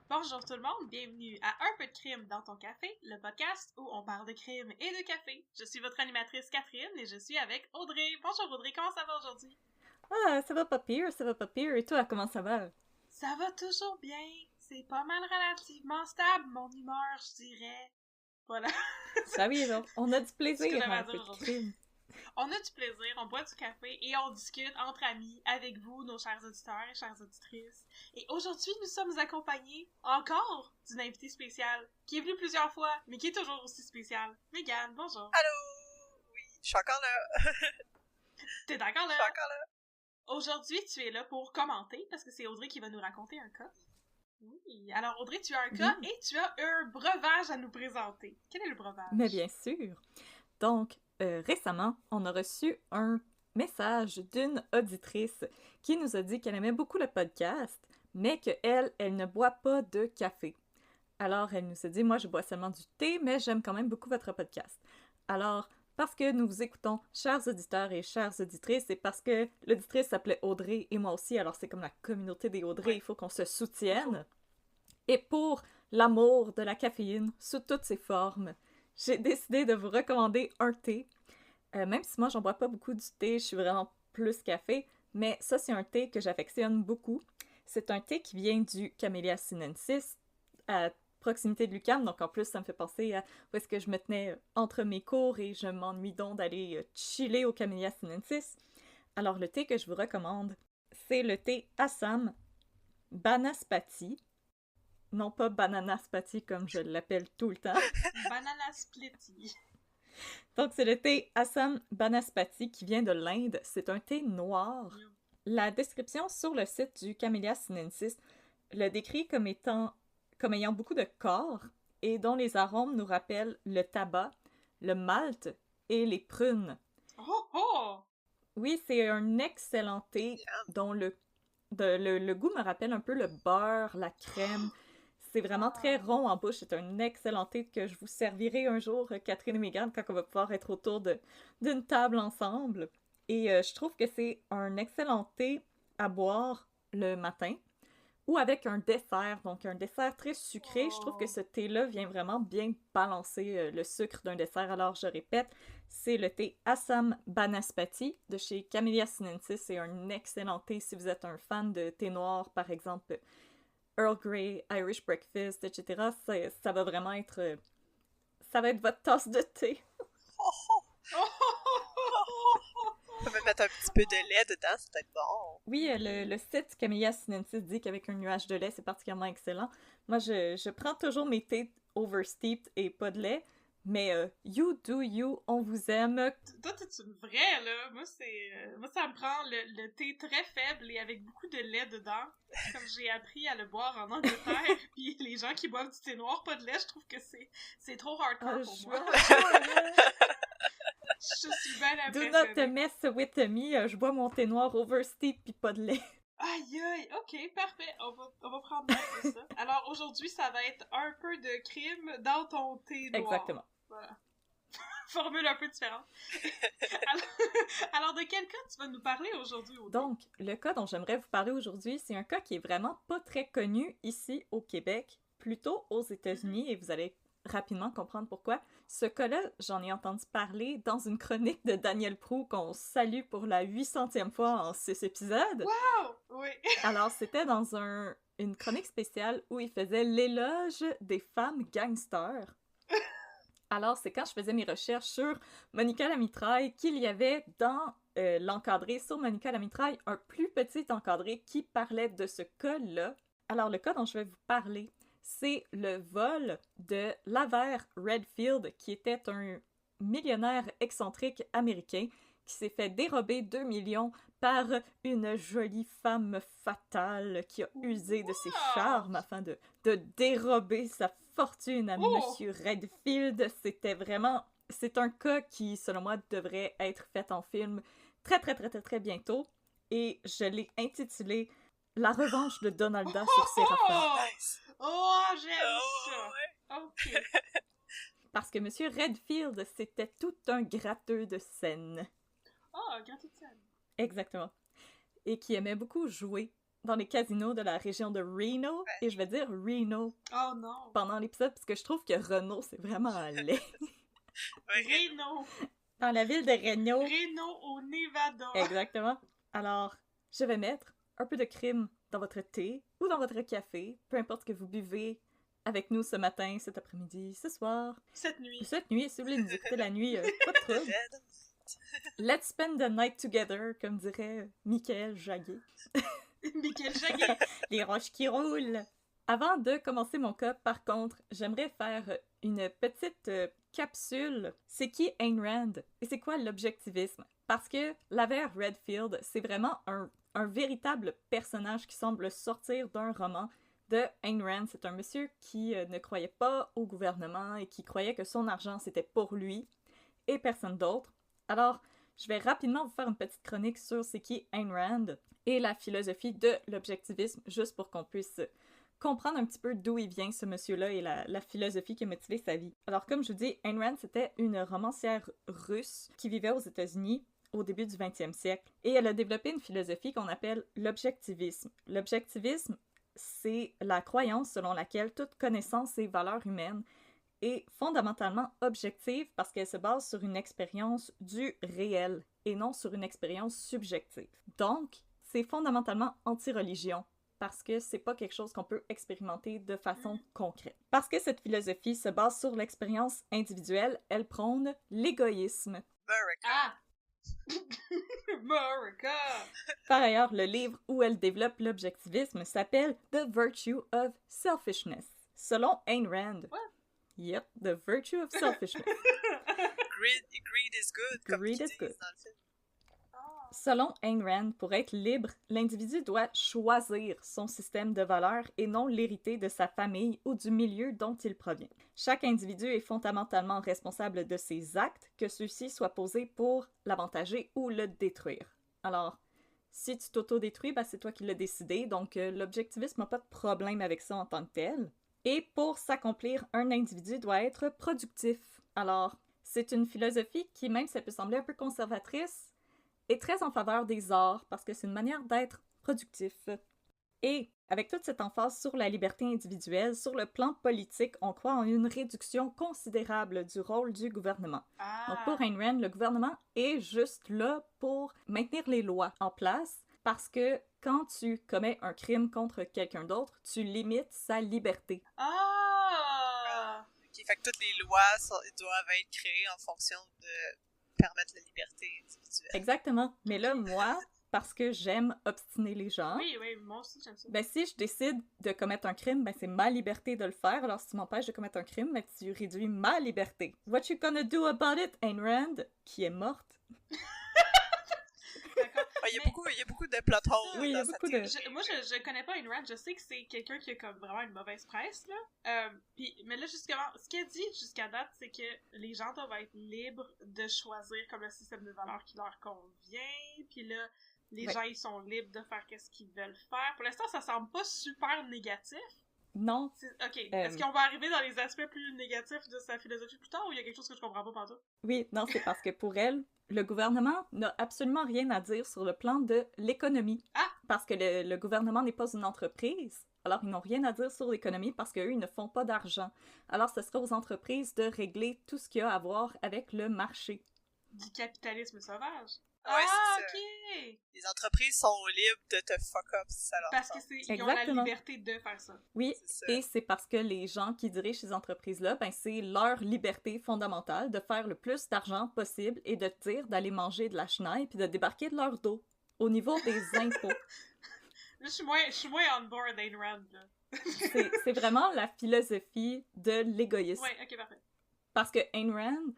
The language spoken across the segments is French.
Bonjour tout le monde, bienvenue à Un peu de crime dans ton café, le podcast où on parle de crime et de café. Je suis votre animatrice Catherine et je suis avec Audrey. Bonjour Audrey, comment ça va aujourd'hui? Ah, ça va pas pire, ça va pas pire. Et toi, comment ça va? Ça va toujours bien, c'est pas mal relativement stable, mon humeur, je dirais. Voilà. Ah oui, donc, on a du Ce que plaisir j'avais à à Un dire peu de aujourd'hui. crime. On a du plaisir, on boit du café et on discute entre amis avec vous, nos chers auditeurs et chères auditrices. Et aujourd'hui, nous sommes accompagnés encore d'une invitée spéciale qui est venue plusieurs fois, mais qui est toujours aussi spéciale. Mégane, bonjour. Allô? Oui, je suis encore là. T'es d'accord Je suis là? encore là. Aujourd'hui, tu es là pour commenter parce que c'est Audrey qui va nous raconter un cas. Oui. Alors Audrey, tu as un cas Oui. et tu as un breuvage à nous présenter. Quel est le breuvage? Mais bien sûr. Donc, récemment, on a reçu un message d'une auditrice qui nous a dit qu'elle aimait beaucoup le podcast, mais qu'elle ne boit pas de café. Alors, elle nous a dit, moi, je bois seulement du thé, mais j'aime quand même beaucoup votre podcast. Alors, parce que nous vous écoutons, chers auditeurs et chères auditrices, et parce que l'auditrice s'appelait Audrey et moi aussi, alors c'est comme la communauté des Audrey, Ouais. il faut qu'on se soutienne. Et pour l'amour de la caféine sous toutes ses formes, j'ai décidé de vous recommander un thé. Même si moi, j'en bois pas beaucoup du thé, je suis vraiment plus café, mais ça, c'est un thé que j'affectionne beaucoup. C'est un thé qui vient du Camellia sinensis, à proximité de l'UQAM, donc en plus, ça me fait penser à où est-ce que je me tenais entre mes cours et je m'ennuie donc d'aller chiller au Camellia sinensis. Alors, le thé que je vous recommande, c'est le thé Assam Banaspati. Non pas Bananaspati comme je l'appelle tout le temps. Banana splitty. Donc, c'est le thé Assam Banaspati qui vient de l'Inde. C'est un thé noir. La description sur le site du Camellia sinensis le décrit comme ayant beaucoup de corps et dont les arômes nous rappellent le tabac, le malt et les prunes. Oh oh! Oui, c'est un excellent thé dont le goût me rappelle un peu le beurre, la crème. C'est vraiment très rond en bouche. C'est un excellent thé que je vous servirai un jour, Catherine et Mégane, quand on va pouvoir être autour d'une table ensemble. Et je trouve que c'est un excellent thé à boire le matin ou avec un dessert, donc un dessert très sucré. Je trouve que ce thé-là vient vraiment bien balancer le sucre d'un dessert. Alors, je répète, c'est le thé Assam Banaspati de chez Camellia sinensis. C'est un excellent thé si vous êtes un fan de thé noir, par exemple Earl Grey, Irish Breakfast, etc. Ça va vraiment être... ça va être votre tasse de thé. Oh, on peut mettre un petit peu de lait dedans, c'est peut-être bon. Oui, le site Camellia sinensis dit qu'avec un nuage de lait, c'est particulièrement excellent. Moi, je prends toujours mes thés oversteeped et pas de lait, mais you do you, on vous aime. Toi, t'es une vraie, là. Moi, ça me prend le thé très faible et avec beaucoup de lait dedans. Comme j'ai appris à le boire en Angleterre. Puis les gens qui boivent du thé noir, pas de lait, je trouve que c'est trop hardcore pour moi. Je suis bien Do impressionnée. not mess with me. Je bois mon thé noir oversteeped puis pas de lait. Aïe aïe, ok, parfait. On va prendre note de ça. Alors aujourd'hui, ça va être un peu de crime dans ton thé noir. Exactement. Voilà. Formule un peu différente. Alors, de quel cas tu vas nous parler aujourd'hui, Audrey? Donc, le cas dont j'aimerais vous parler aujourd'hui, c'est un cas qui est vraiment pas très connu ici au Québec, plutôt aux États-Unis, et vous allez rapidement comprendre pourquoi. Ce cas-là, j'en ai entendu parler dans une chronique de Daniel Proulx qu'on salue pour la 800e fois en 6 épisodes. Wow! Oui. Alors, c'était dans une chronique spéciale où il faisait l'éloge des femmes gangsters. Alors, c'est quand je faisais mes recherches sur Monica Lamitraille qu'il y avait dans l'encadré sur Monica Lamitraille un plus petit encadré qui parlait de ce cas-là. Alors, le cas dont je vais vous parler, c'est le vol de Laver Redfield, qui était un millionnaire excentrique américain qui s'est fait dérober 2 millions par une jolie femme fatale qui a usé de ses charmes afin de dérober sa fortune à Monsieur Redfield. C'est un cas qui, selon moi, devrait être fait en film très, très, très, très, très bientôt. Et je l'ai intitulé « La revanche de Donalda sur Séraphin ». Nice. Oh, j'aime ça! Ok. Parce que Monsieur Redfield, c'était tout un gratteux de scène. Oh, gratteux de scène. Exactement. Et qui aimait beaucoup jouer dans les casinos de la région de Reno. Ouais. Et je vais dire Reno Oh non! pendant l'épisode, parce que je trouve que Renault, c'est vraiment laid. Ouais, Reno! Dans la ville de Reno. Reno au Nevada! Exactement. Alors, je vais mettre un peu de crime dans votre thé ou dans votre café, peu importe ce que vous buvez avec nous ce matin, cet après-midi, ce soir. Cette nuit. Cette nuit, si vous voulez nous écouter la nuit, pas de trouble. Red. Let's spend the night together, comme dirait Michael Jaguet. Michael Jaguet. Les roches qui roulent. Avant de commencer mon cas, par contre, j'aimerais faire une petite capsule. C'est qui Ayn Rand? Et c'est quoi l'objectivisme? Parce que Laverne Redfield, c'est vraiment un véritable personnage qui semble sortir d'un roman de Ayn Rand. C'est un monsieur qui ne croyait pas au gouvernement et qui croyait que son argent, c'était pour lui et personne d'autre. Alors, je vais rapidement vous faire une petite chronique sur c'est qui Ayn Rand et la philosophie de l'objectivisme, juste pour qu'on puisse comprendre un petit peu d'où il vient, ce monsieur-là, et la philosophie qui a motivé sa vie. Alors, comme je vous dis, Ayn Rand, c'était une romancière russe qui vivait aux États-Unis au début du 20e siècle. Et elle a développé une philosophie qu'on appelle l'objectivisme. L'objectivisme, c'est la croyance selon laquelle toute connaissance et valeur humaine est fondamentalement objective parce qu'elle se base sur une expérience du réel et non sur une expérience subjective. Donc, c'est fondamentalement anti-religion parce que c'est pas quelque chose qu'on peut expérimenter de façon concrète. Parce que cette philosophie se base sur l'expérience individuelle, elle prône l'égoïsme. America. Ah! America! Par ailleurs, le livre où elle développe l'objectivisme s'appelle The Virtue of Selfishness. Selon Ayn Rand. What? Yep, The Virtue of Selfishness. Greed is good, comme Greed ils is disent good. dans le film. Selon Ayn Rand, pour être libre, l'individu doit choisir son système de valeurs et non l'hériter de sa famille ou du milieu dont il provient. Chaque individu est fondamentalement responsable de ses actes, que ceux-ci soient posés pour l'avantager ou le détruire. Alors, si tu t'auto-détruis, ben c'est toi qui l'as décidé, donc l'objectivisme n'a pas de problème avec ça en tant que tel. Et pour s'accomplir, un individu doit être productif. Alors, c'est une philosophie qui, même si elle peut sembler un peu conservatrice, est très en faveur des arts parce que c'est une manière d'être productif. Et avec toute cette emphase sur la liberté individuelle, sur le plan politique, on croit en une réduction considérable du rôle du gouvernement. Ah! Donc pour Ayn Rand, le gouvernement est juste là pour maintenir les lois en place parce que quand tu commets un crime contre quelqu'un d'autre, tu limites sa liberté. Ah! Ok, fait que toutes les lois doivent être créées en fonction de permettre la liberté individuelle. Exactement. Mais là, moi, parce que j'aime obstiner les gens, Oui, moi aussi j'aime ça. ben si je décide de commettre un crime, ben c'est ma liberté de le faire. Alors si tu m'empêches de commettre un crime, ben tu réduis ma liberté. What you gonna do about it, Ayn Rand, qui est morte? D'accord. Ah, il y a beaucoup de plot holes Oui, il y a dans cette beaucoup de- théorie. Moi, je connais pas Ayn Rand, je sais que c'est quelqu'un qui a comme vraiment une mauvaise presse, là. Mais là, justement, ce qu'elle dit jusqu'à date, c'est que les gens doivent être libres de choisir comme le système de valeurs qui leur convient, puis là, les Ouais. gens, ils sont libres de faire ce qu'ils veulent faire. Pour l'instant, ça semble pas super négatif. Non. Ok, est-ce qu'on va arriver dans les aspects plus négatifs de sa philosophie plus tard, ou il y a quelque chose que je comprends pas partout? Oui, non, c'est parce que pour elle, le gouvernement n'a absolument rien à dire sur le plan de l'économie. Ah! Parce que le gouvernement n'est pas une entreprise. Alors, ils n'ont rien à dire sur l'économie parce qu'eux, ils ne font pas d'argent. Alors, ce sera aux entreprises de régler tout ce qu'il y a à voir avec le marché. Du capitalisme sauvage. Ouais, Ah, c'est ça. ok! Les entreprises sont libres de te fuck up si ça leur Parce que tente. ils ont la Exactement. liberté de faire ça. Oui, C'est ça. et c'est parce que les gens qui dirigent ces entreprises-là, ben c'est leur liberté fondamentale de faire le plus d'argent possible et de te dire d'aller manger de la chenaille puis de débarquer de leur dos au niveau des impôts. Là, je suis moins on board Ayn Rand, là. C'est vraiment la philosophie de l'égoïsme. Ouais, ok, parfait. Parce que Ayn Rand,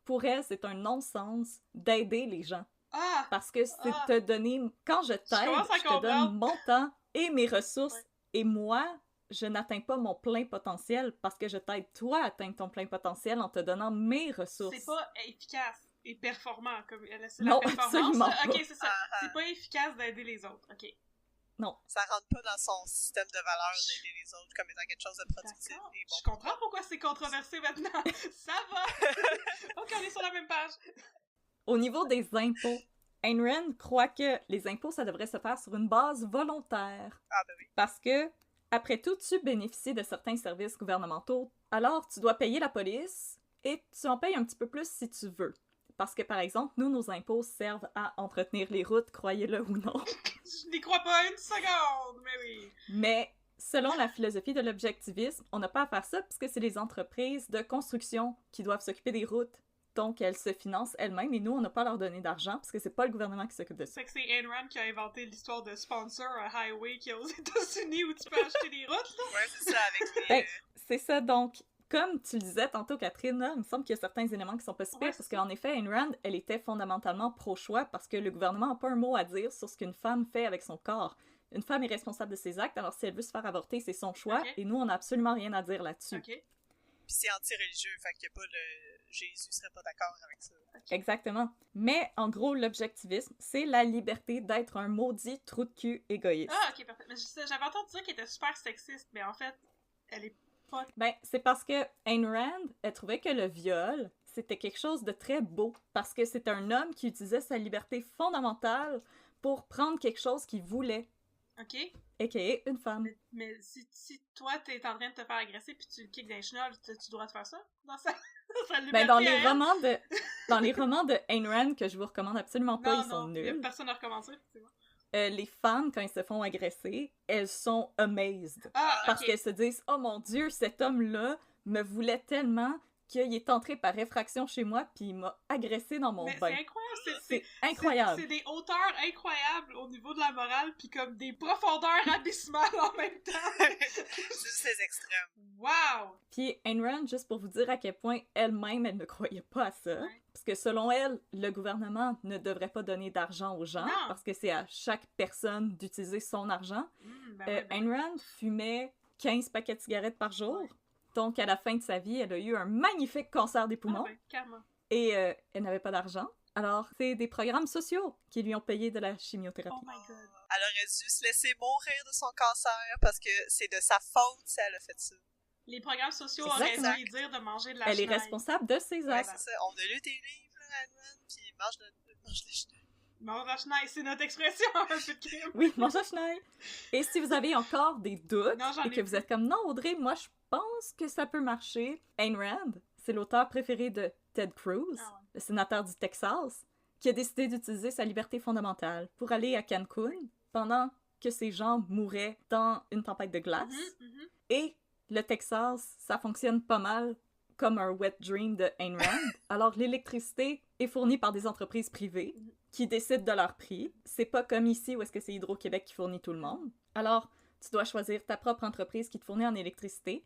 pour elle, c'est un non-sens d'aider les gens. Ah! Parce que c'est Ah. te donner... Quand je t'aide, commence à je te donne comprendre. mon temps et mes ressources. Ouais. Et moi, je n'atteins pas mon plein potentiel parce que je t'aide toi à atteindre ton plein potentiel en te donnant mes ressources. C'est pas efficace et performant, comme c'est Non, la performance. absolument là. pas. Ok, c'est ça. C'est pas efficace d'aider les autres. Ok. Non. Ça rentre pas dans son système de valeurs d'aider les autres comme étant quelque chose de productif D'accord. et bon. Je comprends pourquoi c'est controversé maintenant. Ça va! Ok, on est sur la même page. Au niveau des impôts, Ayn Rand croit que les impôts, ça devrait se faire sur une base volontaire. Ah ben oui. Parce que, après tout, tu bénéficies de certains services gouvernementaux, alors tu dois payer la police et tu en payes un petit peu plus si tu veux. Parce que, par exemple, nous, nos impôts servent à entretenir les routes, croyez-le ou non. Je n'y crois pas une seconde, mais oui. Mais selon la philosophie de l'objectivisme, on n'a pas à faire ça puisque c'est les entreprises de construction qui doivent s'occuper des routes. Donc, elles se financent elles-mêmes et nous, on n'a pas à leur donner d'argent parce que c'est pas le gouvernement qui s'occupe de ça. C'est que c'est Ayn Rand qui a inventé l'histoire de sponsor un highway qui est aux États-Unis où tu peux acheter des routes, là. Ouais, c'est ça, avec les... Ben, c'est ça, donc, comme tu le disais tantôt, Catherine, là, il me semble qu'il y a certains éléments qui sont pas si pires, Ouais, parce qu'en effet, Ayn Rand, elle était fondamentalement pro-choix parce que le gouvernement n'a pas un mot à dire sur ce qu'une femme fait avec son corps. Une femme est responsable de ses actes, alors si elle veut se faire avorter, c'est son choix, Ok. et nous, on n'a absolument rien à dire là-dessus. Ok. Puis c'est anti-religieux, fait qu'il y a pas le... Jésus serait pas d'accord avec ça. Exactement. Mais, en gros, l'objectivisme, c'est la liberté d'être un maudit trou de cul égoïste. Ah, ok, parfait. Mais j'avais entendu dire qu'elle était super sexiste, mais en fait, elle est pas... Ben, c'est parce que Ayn Rand, elle trouvait que le viol, c'était quelque chose de très beau, parce que c'est un homme qui utilisait sa liberté fondamentale pour prendre quelque chose qu'il voulait, Ok? a.k.a. une femme. Mais si toi, t'es en train de te faire agresser puis tu le kicks dans les chenolles, tu le droit de faire ça? Dans sa, dans sa liberté Ben, dans à les elle? dans les romans de Ayn Rand, que je vous recommande absolument pas, ils sont Non, y a nuls. personne n'a recommencé, effectivement. Les femmes, quand elles se font agresser, elles sont amazed. Ah, Parce ok. qu'elles se disent « Oh mon Dieu, cet homme-là me voulait tellement qu'il est entré par effraction chez moi puis il m'a agressé dans mon Mais bain. c'est incroyable, » C'est incroyable. C'est des hauteurs incroyables au niveau de la morale, puis comme des profondeurs abysmales en même temps. C'est juste les extrêmes. Wow! Puis Ayn Rand, juste pour vous dire à quel point elle-même, elle ne croyait pas à ça, Ouais. parce que selon elle, le gouvernement ne devrait pas donner d'argent aux gens, Non. parce que c'est à chaque personne d'utiliser son argent. Ben ouais, ben Ayn Rand fumait 15 paquets de cigarettes par jour, donc à la fin de sa vie, elle a eu un magnifique cancer des poumons, carrément. et elle n'avait pas d'argent. Alors, c'est des programmes sociaux qui lui ont payé de la chimiothérapie. Oh my god. Elle aurait dû se laisser mourir de son cancer parce que c'est de sa faute si elle a fait ça. Les programmes sociaux Exactement. auraient dû lui dire de manger de la Elle est chenille. responsable de ses Ouais, actes. c'est ça. On a lu tes livres, là, Anne, puis mange les chenilles. Mange de la chenille, c'est notre expression, un peu de crime. Oui, mange la chenille. Et si vous avez encore des doutes Non, j'en et ai que vous plus. êtes comme « Non, Audrey, moi, je pense que ça peut marcher », Ayn Rand, c'est l'auteur préféré de Ted Cruz, Ah ouais. le sénateur du Texas, qui a décidé d'utiliser sa liberté fondamentale pour aller à Cancun pendant que ces gens mouraient dans une tempête de glace. Et le Texas, ça fonctionne pas mal comme un wet dream de Ayn Rand. Alors, l'électricité est fournie par des entreprises privées qui décident de leur prix. C'est pas comme ici où est-ce que c'est Hydro-Québec qui fournit tout le monde. Alors, tu dois choisir ta propre entreprise qui te fournit en électricité.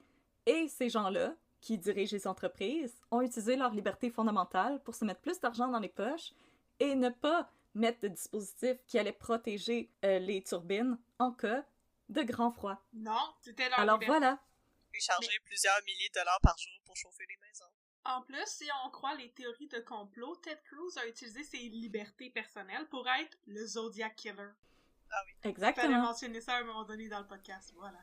Et ces gens-là, qui dirigent les entreprises, ont utilisé leur liberté fondamentale pour se mettre plus d'argent dans les poches et ne pas mettre de dispositifs qui allaient protéger les turbines en cas de grand froid. Non, c'était leur Alors liberté. voilà. Et charger plusieurs milliers de dollars par jour pour chauffer les maisons. En plus, si on croit les théories de complot, Ted Cruz a utilisé ses libertés personnelles pour être le Zodiac Killer. Fallait Exactement. mentionner ça à un moment donné dans le podcast, voilà.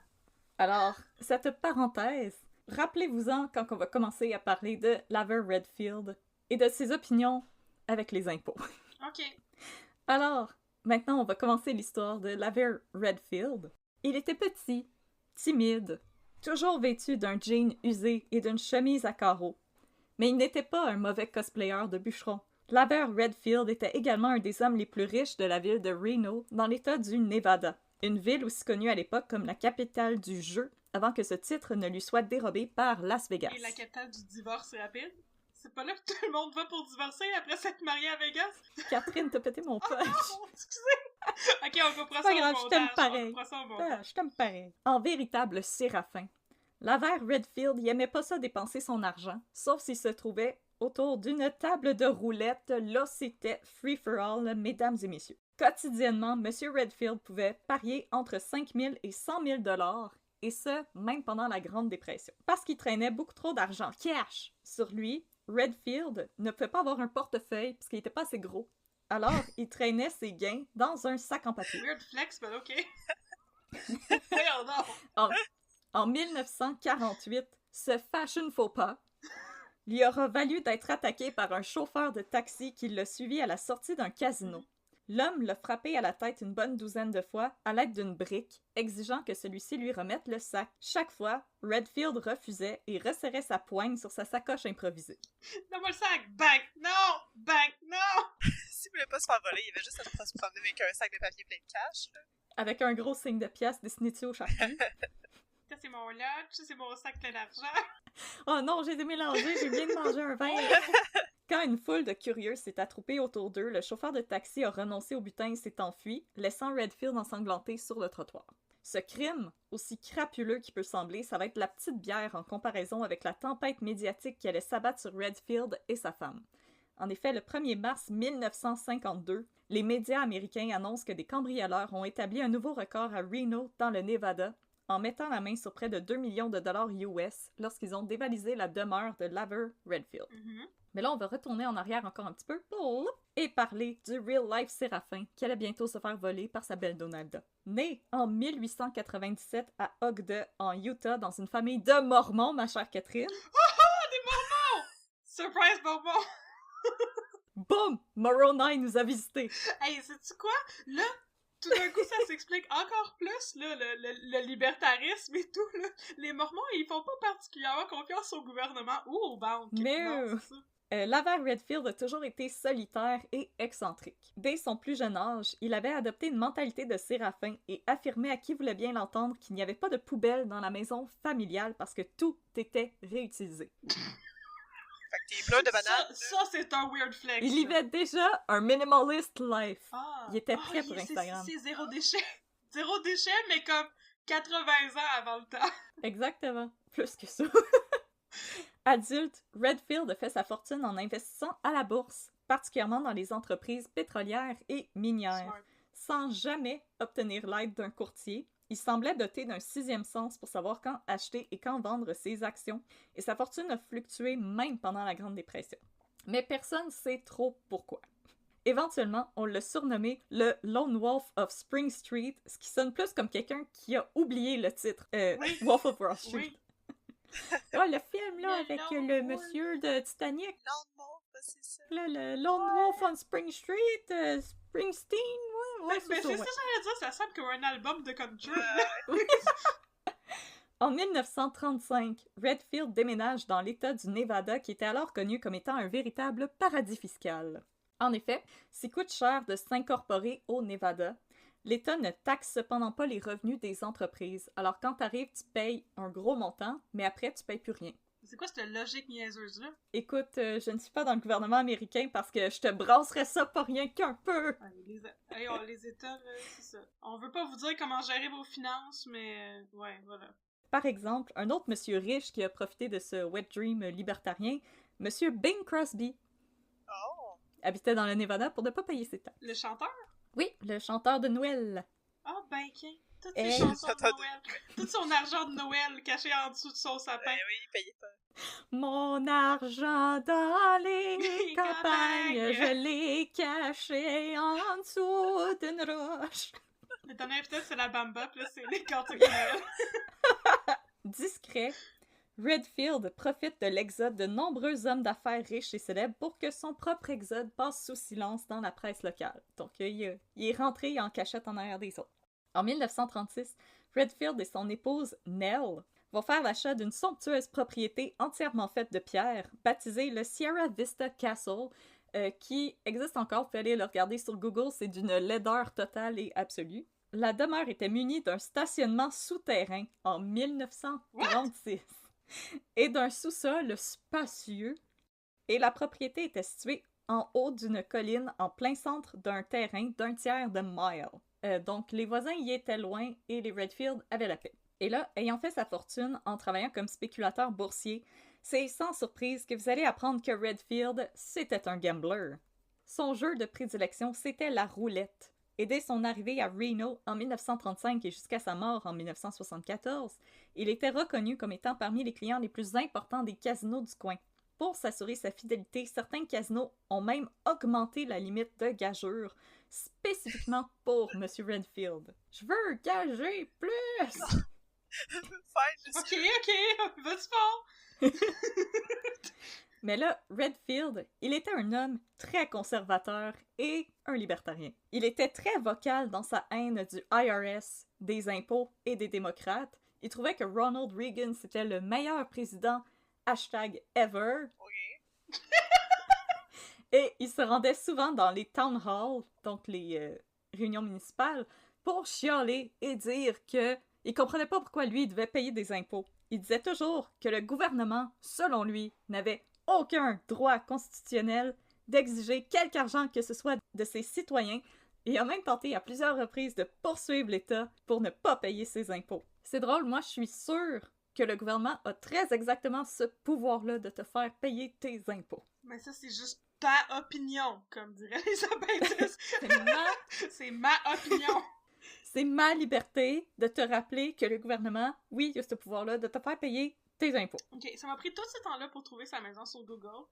Alors, cette parenthèse, rappelez-vous-en quand on va commencer à parler de Laver Redfield et de ses opinions avec les impôts. Ok. Alors, maintenant, on va commencer l'histoire de Laver Redfield. Il était petit, timide, toujours vêtu d'un jean usé et d'une chemise à carreaux. Mais il n'était pas un mauvais cosplayer de bûcheron. Laver Redfield était également un des hommes les plus riches de la ville de Reno, dans l'État du Nevada, une ville aussi connue à l'époque comme la capitale du jeu, avant que ce titre ne lui soit dérobé par Las Vegas. Et la capitale du divorce rapide? C'est pas là que tout le monde va pour divorcer après s'être marié à Vegas? Catherine, t'as pété mon punch! Oh, excusez! Ok, on comprend ça Pas au grave, je t'aime montage. pareil. On comprend ça au montage. Ah, je t'aime pareil. En véritable séraphin, Laver Redfield, il aimait pas ça dépenser son argent, sauf s'il se trouvait autour d'une table de roulette. Là, c'était free for all, mesdames et messieurs. Quotidiennement, M. Redfield pouvait parier entre 5 000 et 100 000 $, et ce, même pendant la Grande Dépression. Parce qu'il traînait beaucoup trop d'argent cash sur lui, Redfield ne pouvait pas avoir un portefeuille parce qu'il n'était pas assez gros. Alors, il traînait ses gains dans un sac en papier. Weird flex, mais ok. Non. En 1948, ce fashion faux pas lui aura valu d'être attaqué par un chauffeur de taxi qui l'a suivi à la sortie d'un casino. L'homme l'a frappé à la tête une bonne douzaine de fois à l'aide d'une brique, exigeant que celui-ci lui remette le sac. Chaque fois, Redfield refusait et resserrait sa poigne sur sa sacoche improvisée. Donne-moi le sac! Bank! Non! Bank! Non! S'il voulait pas se faire voler, il avait juste à se promener avec un sac de papier plein de cash. Là. Avec un gros signe de pièce dessiné dessus au charpie. Ça, c'est mon lunch, ça, c'est mon sac plein d'argent. Oh non, j'ai démélangé, j'ai bien mangé un vin. Quand une foule de curieux s'est attroupée autour d'eux, le chauffeur de taxi a renoncé au butin et s'est enfui, laissant Redfield ensanglanté sur le trottoir. Ce crime, aussi crapuleux qu'il peut sembler, ça va être la petite bière en comparaison avec la tempête médiatique qui allait s'abattre sur Redfield et sa femme. En effet, le 1er mars 1952, les médias américains annoncent que des cambrioleurs ont établi un nouveau record à Reno, dans le Nevada, en mettant la main sur près de 2 millions de dollars US lorsqu'ils ont dévalisé la demeure de Laver Redfield. Mais là, on va retourner en arrière encore un petit peu et parler du real-life Séraphin qui allait bientôt se faire voler par sa belle Donalda. Né en 1897 à Ogden, en Utah, dans une famille de Mormons, ma chère Catherine. Oh, des Mormons! Surprise Mormons! Boum! Moroni nous a visités. Hey, sais-tu quoi? Là, tout d'un coup, ça s'explique encore plus, là, le libertarisme et tout, là. Les Mormons, ils font pas particulièrement confiance au gouvernement ou aux banques. Mais non, c'est ça. Laver Redfield a toujours été solitaire et excentrique. Dès son plus jeune âge, il avait adopté une mentalité de séraphin et affirmait à qui voulait bien l'entendre qu'il n'y avait pas de poubelle dans la maison familiale parce que tout était réutilisé. Fait que tes pleurs de banane. Ça, c'est un weird flex. Il vivait déjà un minimalist life. Ah. Il était prêt pour Instagram. C'est zéro déchet. Zéro déchet, mais comme 80 ans avant le temps. Exactement. Plus que ça. Adulte, Redfield a fait sa fortune en investissant à la bourse, particulièrement dans les entreprises pétrolières et minières. Smart. Sans jamais obtenir l'aide d'un courtier, il semblait doté d'un sixième sens pour savoir quand acheter et quand vendre ses actions, et sa fortune a fluctué même pendant la Grande Dépression. Mais personne ne sait trop pourquoi. Éventuellement, on l'a surnommé le Lone Wolf of Spring Street, ce qui sonne plus comme quelqu'un qui a oublié le titre, Oui. Wolf of Wall Street. Oui. Ouais, le film, là, Le avec Lone le Wolf. monsieur de Titanic. Lande mort, c'est ça. Le Lone Wolf on Spring Street, Springsteen, ouais, Mais c'est ça, c'est ouais. ça, j'allais dire, ça sonne comme un album de country. En 1935, Redfield déménage dans l'État du Nevada qui était alors connu comme étant un véritable paradis fiscal. En effet, s'il coûte cher de s'incorporer au Nevada, l'État ne taxe cependant pas les revenus des entreprises. Alors quand t'arrives, tu payes un gros montant, mais après tu payes plus rien. C'est quoi cette logique niaiseuse-là? Écoute, je ne suis pas dans le gouvernement américain parce que je te brasserais ça pas rien qu'un peu! Les États, là, c'est ça. On veut pas vous dire comment gérer vos finances, mais ouais, voilà. Par exemple, un autre monsieur riche qui a profité de ce wet dream libertarien, monsieur Bing Crosby, Oh! habitait dans le Nevada pour ne pas payer ses taxes. Le chanteur? Oui, le chanteur de Noël. Ah, ben, tiens. Toutes Hey. ses chansons de Noël. Tout son argent de Noël caché en dessous de son sapin. Ben oui, il payait pas. Mon argent dans les Les campagnes, campagnes. je l'ai caché en dessous d'une roche. Le dernier épisode, c'est la Bamba, puis là, c'est les cantiques de Noël. Discret, Redfield profite de l'exode de nombreux hommes d'affaires riches et célèbres pour que son propre exode passe sous silence dans la presse locale. Donc, il est rentré en cachette en arrière des autres. En 1936, Redfield et son épouse Nell vont faire l'achat d'une somptueuse propriété entièrement faite de pierre, baptisée le Sierra Vista Castle, qui existe encore. Vous pouvez aller le regarder sur Google, c'est d'une laideur totale et absolue. La demeure était munie d'un stationnement souterrain en 1936 et d'un sous-sol spacieux. Et la propriété était située en haut d'une colline en plein centre d'un terrain d'un tiers de mile. Donc les voisins y étaient loin et les Redfield avaient la paix. Et là, ayant fait sa fortune en travaillant comme spéculateur boursier, C'est sans surprise que vous allez apprendre que Redfield, c'était un gambler. Son jeu de prédilection, c'était la roulette. Et dès son arrivée à Reno en 1935 et jusqu'à sa mort en 1974, il était reconnu comme étant parmi les clients les plus importants des casinos du coin. Pour s'assurer sa fidélité, certains casinos ont même augmenté la limite de gageure, spécifiquement pour M. Redfield. Je veux gager plus! Ok, vas-y fort! Mais là, Redfield, il était un homme très conservateur et un libertarien. Il était très vocal dans sa haine du IRS, des impôts et des démocrates. Il trouvait que Ronald Reagan, c'était le meilleur président #ever. Ok. Et il se rendait souvent dans les town halls, donc les réunions municipales, pour chialer et dire que il comprenait pas pourquoi lui il devait payer des impôts. Il disait toujours que le gouvernement, selon lui, n'avait aucun droit constitutionnel d'exiger quelque argent que ce soit de ses citoyens et il a même tenté à plusieurs reprises de poursuivre l'État pour ne pas payer ses impôts. C'est drôle, moi je suis sûre que le gouvernement a très exactement ce pouvoir-là de te faire payer tes impôts. Mais ça, c'est juste ta opinion, comme dirait Elisabeth. C'est ma opinion. C'est ma liberté de te rappeler que le gouvernement, oui, il a ce pouvoir-là de te faire payer tes impôts. Ok, ça m'a pris tout ce temps-là pour trouver sa maison sur Google,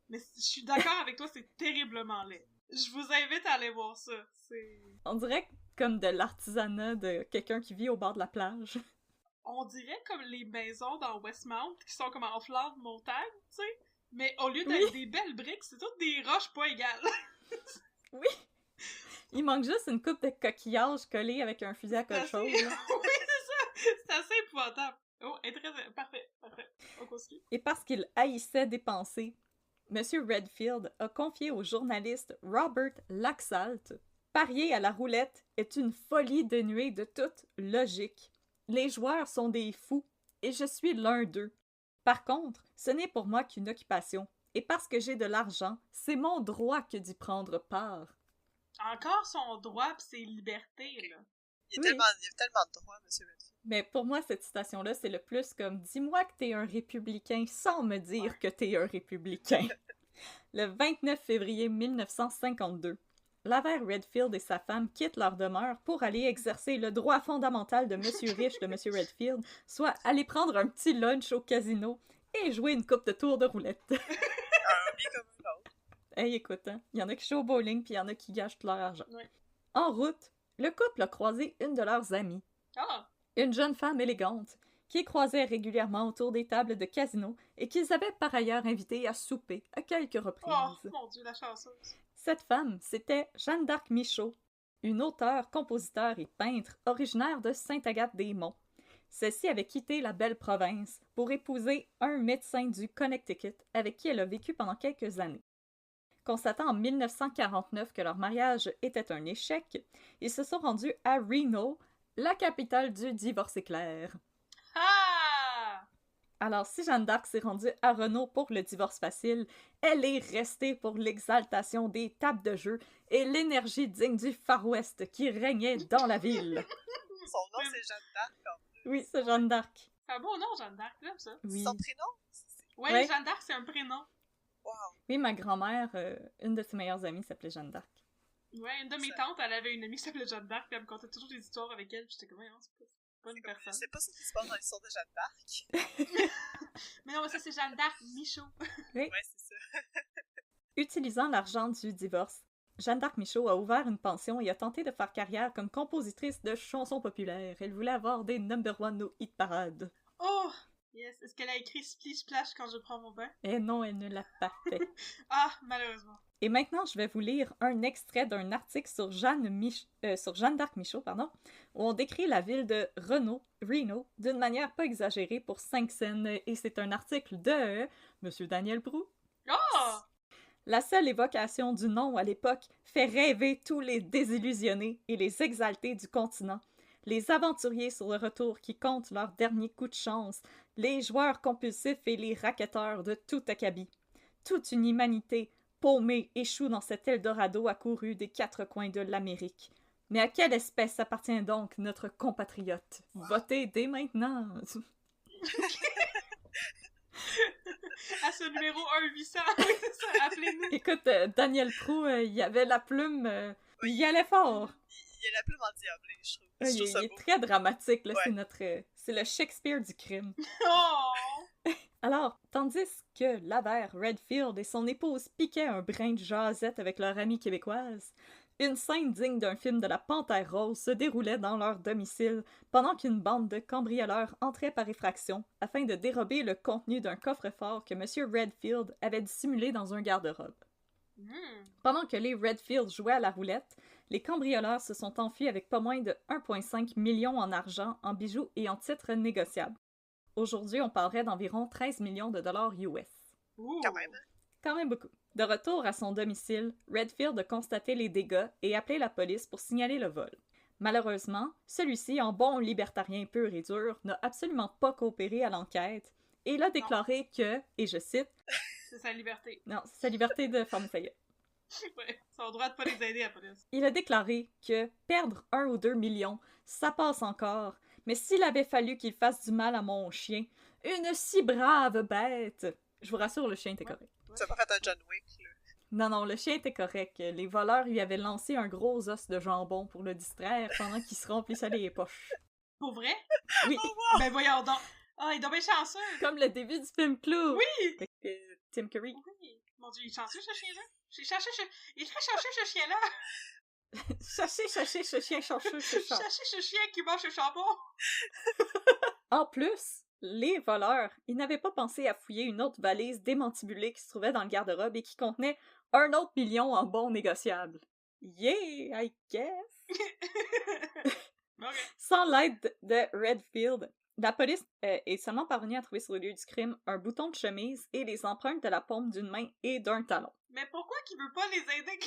mais je suis d'accord avec toi, c'est terriblement laid. Je vous invite à aller voir ça. On dirait comme de l'artisanat de quelqu'un qui vit au bord de la plage. On dirait comme les maisons dans Westmount qui sont comme en flanc de montagne, tu sais, mais au lieu d'être des belles briques, c'est toutes des roches pas égales. Oui! Il manque juste une coupe de coquillages collés avec un fusil à quelque chose. Oui, c'est ça! C'est assez épouvantable. Oh, intéressant. Parfait. On continue. Et parce qu'il haïssait dépenser, M. Redfield a confié au journaliste Robert Laxalt « Parier à la roulette est une folie dénuée de toute logique. Les joueurs sont des fous, et je suis l'un d'eux. Par contre, ce n'est pour moi qu'une occupation, et parce que j'ai de l'argent, c'est mon droit que d'y prendre part. » Encore son droit pis ses libertés, là. Il y a tellement de droits, M. Redfield. Mais pour moi, cette citation-là, c'est le plus comme « Dis-moi que t'es un républicain sans me dire que t'es un républicain. » Le 29 février 1952, Laver Redfield et sa femme quittent leur demeure pour aller exercer le droit fondamental de Monsieur Rich de Monsieur Redfield, soit aller prendre un petit lunch au casino et jouer une coupe de tours de roulette. Un hobby comme un autre. Hey, écoute, hein, il y en a qui jouent au bowling puis il y en a qui gâchent tout leur argent. Ouais. En route, le couple a croisé une de leurs amies. Ah! Une jeune femme élégante, qui croisait régulièrement autour des tables de casino et qu'ils avaient par ailleurs invitée à souper à quelques reprises. Oh, mon Dieu, la chanceuse! Cette femme, c'était Jeanne d'Arc Michaud, une auteure, compositeur et peintre originaire de Sainte-Agathe-des-Monts. Celle-ci avait quitté la belle province pour épouser un médecin du Connecticut avec qui elle a vécu pendant quelques années. Constatant en 1949 que leur mariage était un échec, ils se sont rendus à Reno, la capitale du divorce éclair. Ah! Alors, si Jeanne d'Arc s'est rendue à Reno pour le divorce facile, elle est restée pour l'exaltation des tables de jeu et l'énergie digne du Far West qui régnait dans la ville. Son nom, c'est Jeanne d'Arc. Oui, c'est Jeanne d'Arc. C'est un beau nom, Jeanne d'Arc, j'aime ça. Oui. Son prénom? Ouais, Ouais. Jeanne d'Arc, c'est un prénom. Wow. Oui, ma grand-mère, une de ses meilleures amies s'appelait Jeanne d'Arc. Ouais, une de mes tantes, elle avait une amie qui s'appelait Jeanne d'Arc, puis elle me contait toujours des histoires avec elle, puis j'étais comme, non, c'est pas une personne. C'est pas ça qui se passe dans l'histoire de Jeanne d'Arc. Mais non, mais ça, c'est Jeanne d'Arc Michaud. Ouais, c'est ça. Utilisant l'argent du divorce, Jeanne d'Arc Michaud a ouvert une pension et a tenté de faire carrière comme compositrice de chansons populaires. Elle voulait avoir des number one au hit parade. Oh! Yes. Est-ce qu'elle a écrit Splish Splash quand je prends mon bain? Et non, elle ne l'a pas fait. Ah, malheureusement. Et maintenant, je vais vous lire un extrait d'un article sur Jeanne d'Arc Michaud, où on décrit la ville de Reno, d'une manière pas exagérée pour 5 scènes, et c'est un article de Monsieur Daniel Brou. Oh! La seule évocation du nom à l'époque fait rêver tous les désillusionnés et les exaltés du continent. Les aventuriers sur le retour qui comptent leur dernier coup de chance, les joueurs compulsifs et les racketteurs de tout acabit. Toute une humanité paumée échoue dans cet Eldorado accouru des 4 coins de l'Amérique. Mais à quelle espèce appartient donc notre compatriote? Votez dès maintenant! À ce numéro 1-800. Oui, c'est ça, appelez-nous. Écoute, Daniel Prou, il avait la plume, il y allait fort. Il y a la plume endiablée, je trouve. Il Je trouve ça est beau. très dramatique, là, Ouais. c'est le Shakespeare du crime. Oh! Alors, tandis que Laverne Redfield et son épouse piquaient un brin de jasette avec leur amie québécoise, une scène digne d'un film de la Panthère Rose se déroulait dans leur domicile pendant qu'une bande de cambrioleurs entrait par effraction afin de dérober le contenu d'un coffre-fort que M. Redfield avait dissimulé dans un garde-robe. Pendant que les Redfield jouaient à la roulette, les cambrioleurs se sont enfuis avec pas moins de 1,5 million en argent, en bijoux et en titres négociables. Aujourd'hui, on parlerait d'environ 13 millions de dollars US. Quand même. Quand même beaucoup. De retour à son domicile, Redfield a constaté les dégâts et appelé la police pour signaler le vol. Malheureusement, celui-ci, en bon libertarien pur et dur, n'a absolument pas coopéré à l'enquête et il a déclaré que, et je cite... C'est sa liberté. Non, c'est sa liberté de fermer sa gueule. Ouais, son droit de pas les aider à la police. Il a déclaré que perdre 1 ou 2 millions, ça passe encore, mais s'il avait fallu qu'il fasse du mal à mon chien, une si brave bête... Je vous rassure, le chien était correct. Ça a pas fait un John Wick, là. Non, le chien était correct. Les voleurs lui avaient lancé un gros os de jambon pour le distraire pendant qu'il se remplissait les poches. Pour vrai? Oui, Ben voyons donc. Ah, il est donc bien chanceux. comme le début du film Clou. Oui! Avec Tim Curry. Oui. Mon Dieu, il est chanceux, ce chien-là. Il est très chanceux, ce chien-là. Chassez, ce chien chanceux, ce chat. Chanceux, ce chien qui mange le jambon. En plus, les voleurs, ils n'avaient pas pensé à fouiller une autre valise démantibulée qui se trouvait dans le garde-robe et qui contenait 1 autre million en bons négociables. Yeah, I guess. Okay. Sans l'aide de Redfield, la police est seulement parvenue à trouver sur le lieu du crime un bouton de chemise et les empreintes de la paume d'une main et d'un talon. Mais pourquoi qu'il veut pas les aider?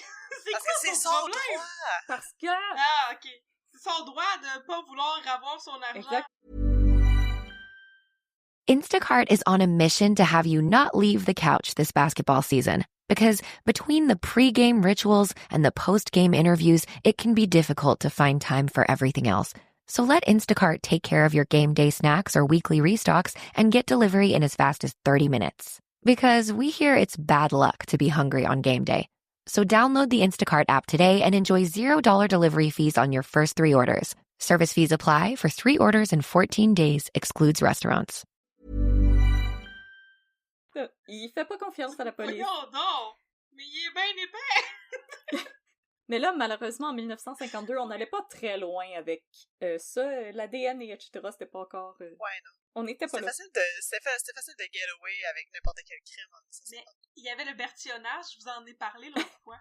C'est Parce quoi que c'est son son problème? droit! Parce que... Ah, ok. C'est son droit de pas vouloir avoir son argent. Exact. Instacart is on a mission to have you not leave the couch this basketball season. Because between the pre-game rituals and the post-game interviews, it can be difficult to find time for everything else. So let Instacart take care of your game day snacks or weekly restocks and get delivery in as fast as 30 minutes. Because we hear it's bad luck to be hungry on game day. So download the Instacart app today and enjoy $0 delivery fees on your first 3 orders. Service fees apply for 3 orders in 14 days, excludes restaurants. Il fait pas confiance à la police. Voyons donc! Mais il est bien épais! Mais là, malheureusement, en 1952, on n'allait pas très loin avec ça. L'ADN et etc., c'était pas encore... Ouais, non. On n'était pas là. C'était facile de get away avec n'importe quel crime en 1952. Mais il y avait le bertillonnage, je vous en ai parlé l'autre fois.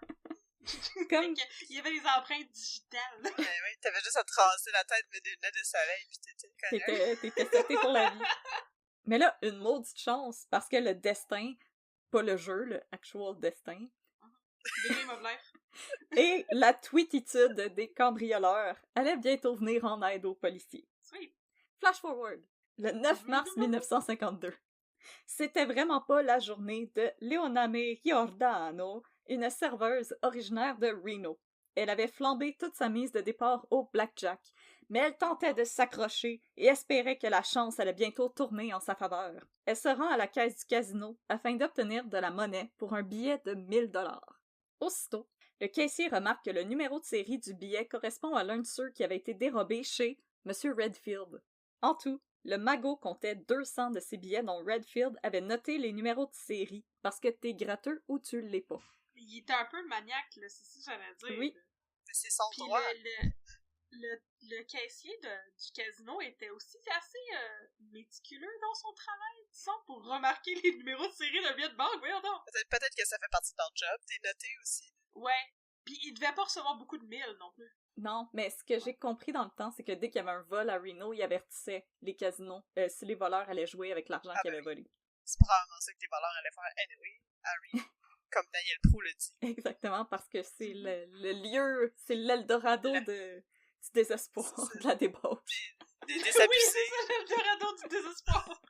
Comme... Il y avait les empreintes digitales. Ouais, ouais, t'avais juste à te raser la tête avec des lunettes de soleil pis t'étais correct. T'étais seté pour la vie. Mais là, une maudite chance, parce que le destin, pas le jeu, le actual destin, The Game of Life. et la tweetitude des cambrioleurs allaient bientôt venir en aide aux policiers. Sweet. Flash forward, le 9 mars 1952. C'était vraiment pas la journée de Leoname Giordano, une serveuse originaire de Reno. Elle avait flambé toute sa mise de départ au blackjack, mais elle tentait de s'accrocher et espérait que la chance allait bientôt tourner en sa faveur. Elle se rend à la caisse du casino afin d'obtenir de la monnaie pour un billet de 1000 $. Aussitôt, le caissier remarque que le numéro de série du billet correspond à l'un de ceux qui avait été dérobé chez M. Redfield. En tout, le magot comptait 200 de ces billets dont Redfield avait noté les numéros de série parce que t'es gratteux ou tu l'es pas. Il était un peu maniaque, là, c'est ça que j'allais dire. Oui. Mais c'est son Puis droit. le caissier du casino était aussi assez méticuleux dans son travail, disons, pour remarquer les numéros de série d'un billet de banque, voyons donc. Peut-être que ça fait partie de leur job, t'es noté aussi. Ouais. Puis il devait pas recevoir beaucoup de milles non plus. Non, mais ce que j'ai compris dans le temps, c'est que dès qu'il y avait un vol à Reno, il avertissait les casinos si les voleurs allaient jouer avec l'argent qu'ils avaient volé. C'est probablement ça que les voleurs allaient faire anyway, Harry. Comme Daniel Prou le dit. Exactement, parce que c'est le lieu, c'est l'Eldorado du désespoir, de la débauche. Des Oui, désabusés. c'est ça, l'Eldorado du désespoir.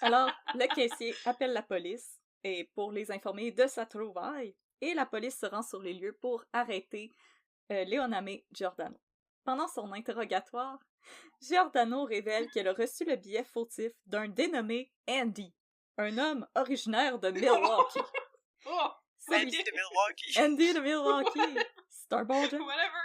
Alors, le caissier appelle la police et pour les informer de sa trouvaille, et la police se rend sur les lieux pour arrêter Leoname Giordano. Pendant son interrogatoire, Giordano révèle qu'elle a reçu le billet fautif d'un dénommé Andy. un homme originaire de Milwaukee. Oh! Andy de Milwaukee. Andy de Milwaukee. Starball. Whatever!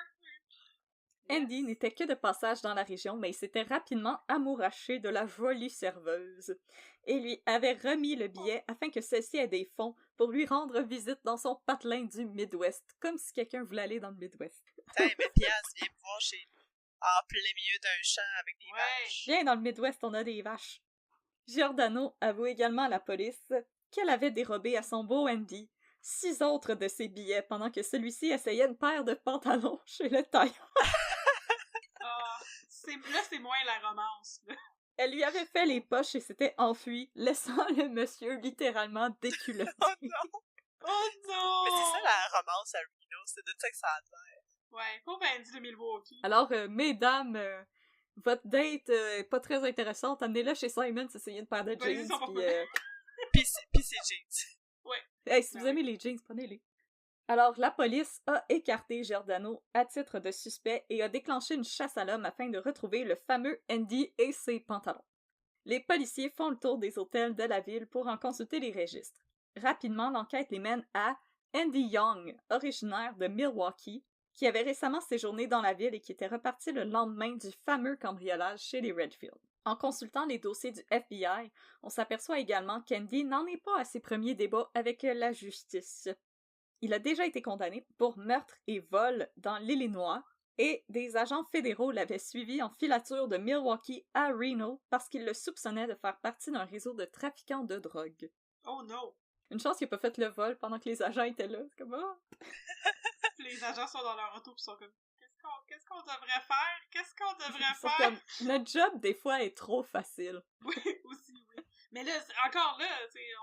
Andy n'était que de passage dans la région, mais il s'était rapidement amouraché de la jolie serveuse et lui avait remis le billet afin que celle-ci ait des fonds pour lui rendre visite dans son patelin du Midwest, comme si quelqu'un voulait aller dans le Midwest. Tiens, mais Piaz, viens me voir chez nous, en plein milieu d'un champ avec des vaches. Viens, dans le Midwest, on a des vaches. Giordano avoue également à la police qu'elle avait dérobé à son beau Andy 6 autres de ses billets pendant que celui-ci essayait une paire de pantalons chez le tailleur. Là, c'est moins la romance. Là. Elle lui avait fait les poches et s'était enfuie, laissant le monsieur littéralement déculotté. Oh non! Oh non! Mais c'est ça la romance à Reno, c'est de ça que ça a l'air. Ouais, pauvre Andy de Milwaukee. Alors, mesdames, votre date est pas très intéressante. Amenez-la chez Simon, s'essayer une paire de Vas-y, jeans. ça va Puis, pas. Pis c'est jeans. hey, si vous Ouais. aimez les jeans, prenez-les. Alors, la police a écarté Giordano à titre de suspect et a déclenché une chasse à l'homme afin de retrouver le fameux Andy et ses pantalons. Les policiers font le tour des hôtels de la ville pour en consulter les registres. Rapidement, l'enquête les mène à Andy Young, originaire de Milwaukee, qui avait récemment séjourné dans la ville et qui était reparti le lendemain du fameux cambriolage chez les Redfield. En consultant les dossiers du FBI, on s'aperçoit également qu'Andy n'en est pas à ses premiers débats avec la justice. Il a déjà été condamné pour meurtre et vol dans l'Illinois, et des agents fédéraux l'avaient suivi en filature de Milwaukee à Reno parce qu'ils le soupçonnaient de faire partie d'un réseau de trafiquants de drogue. Oh non! Une chance qu'il n'a pas fait le vol pendant que les agents étaient là. C'est comme Les agents sont dans leur auto pis sont comme qu'est-ce qu'on devrait faire? Qu'est-ce qu'on devrait Ils sont faire? comme, notre job, des fois, est trop facile. Oui, aussi, oui. Mais là, encore là,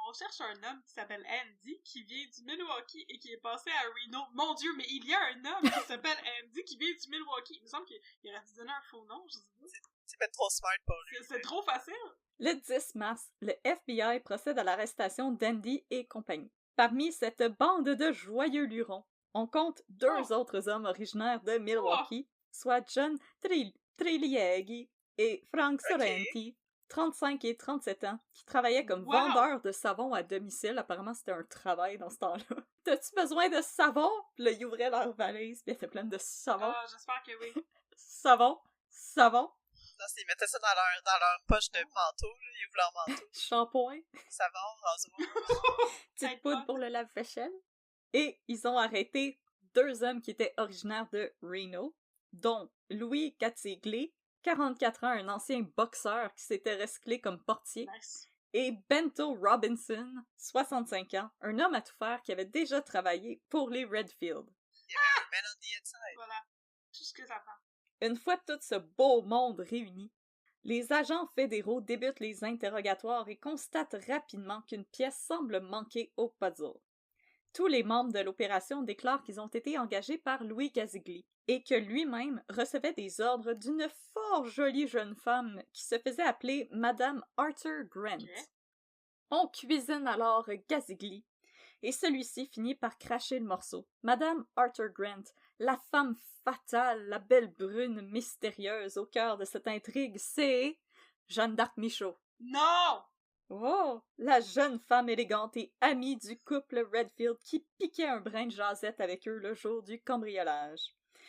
on cherche un homme qui s'appelle Andy, qui vient du Milwaukee et qui est passé à Reno. Mon Dieu, mais il y a un homme qui s'appelle Andy qui vient du Milwaukee. Il me semble qu'il aurait dû donner un faux nom, je sais pas. C'est pas trop smart pour lui. C'est trop facile. Le 10 mars, le FBI procède à l'arrestation d'Andy et compagnie. Parmi cette bande de joyeux lurons, on compte 2 autres hommes originaires de Milwaukee, soit John Trilieghi et Frank Sorrenti, 35 et 37 ans, qui travaillaient comme vendeurs de savon à domicile. Apparemment, c'était un travail dans ce temps-là. T'as-tu besoin de savon? Puis là, ils ouvraient leur valise, puis elle était pleine de savon. Ah, j'espère que oui. Savon. Non, ils mettaient ça dans leur poche de manteau, là. Ils ouvrent leur manteau. Shampoing. Savon, rasoir. Petite poudre pour le lave-vaisselle. Et ils ont arrêté 2 hommes qui étaient originaires de Reno, dont Louis Gattigli, 44 ans, un ancien boxeur qui s'était recyclé comme portier, Nice. et Bento Robinson, 65 ans, un homme à tout faire qui avait déjà travaillé pour les Redfield. Il y avait un Melody inside. Voilà. Tout ce que ça prend. Une fois tout ce beau monde réuni, les agents fédéraux débutent les interrogatoires et constatent rapidement qu'une pièce semble manquer au puzzle. Tous les membres de l'opération déclarent qu'ils ont été engagés par Louis Gattigli et que lui-même recevait des ordres d'une fort jolie jeune femme qui se faisait appeler Madame Arthur Grant. Okay. On cuisine alors Gattigli et celui-ci finit par cracher le morceau. Madame Arthur Grant, la femme fatale, la belle brune mystérieuse au cœur de cette intrigue, c'est Jeanne d'Arc Michaud. Non! Oh! La jeune femme élégante et amie du couple Redfield qui piquait un brin de jasette avec eux le jour du cambriolage.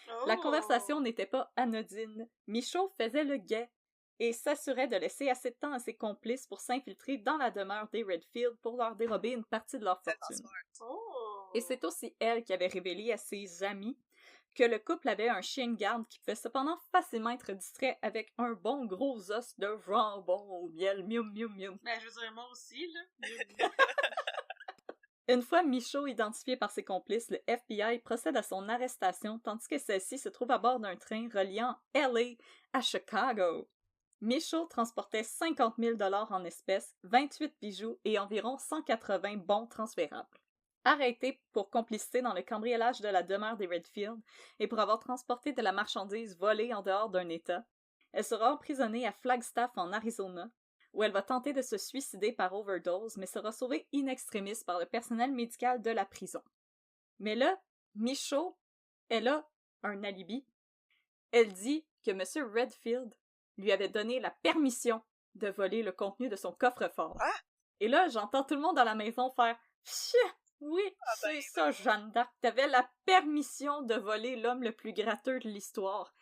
Oh. La conversation n'était pas anodine. Michaud faisait le guet et s'assurait de laisser assez de temps à ses complices pour s'infiltrer dans la demeure des Redfield pour leur dérober une partie de leur fortune. Oh. Et c'est aussi elle qui avait révélé à ses amis que le couple avait un chien de garde qui pouvait cependant facilement être distrait avec un bon gros os de jambon au miel, mium mium mium. Ben, je veux dire, moi aussi, là. Une fois Michaud identifié par ses complices, le FBI procède à son arrestation tandis que celle-ci se trouve à bord d'un train reliant LA à Chicago. Michaud transportait 50 000 $ en espèces, 28 bijoux et environ 180 bons transférables. Arrêtée pour complicité dans le cambriolage de la demeure des Redfield et pour avoir transporté de la marchandise volée en dehors d'un État, elle sera emprisonnée à Flagstaff en Arizona, où elle va tenter de se suicider par overdose, mais sera sauvée in extremis par le personnel médical de la prison. Mais là, Michaud, elle a un alibi. Elle dit que M. Redfield lui avait donné la permission de voler le contenu de son coffre-fort. Ah! Et là, j'entends tout le monde dans la maison faire « Pfff, oui, c'est ça, Jeanne d'Arc. T'avais la permission de voler l'homme le plus gratteux de l'histoire. »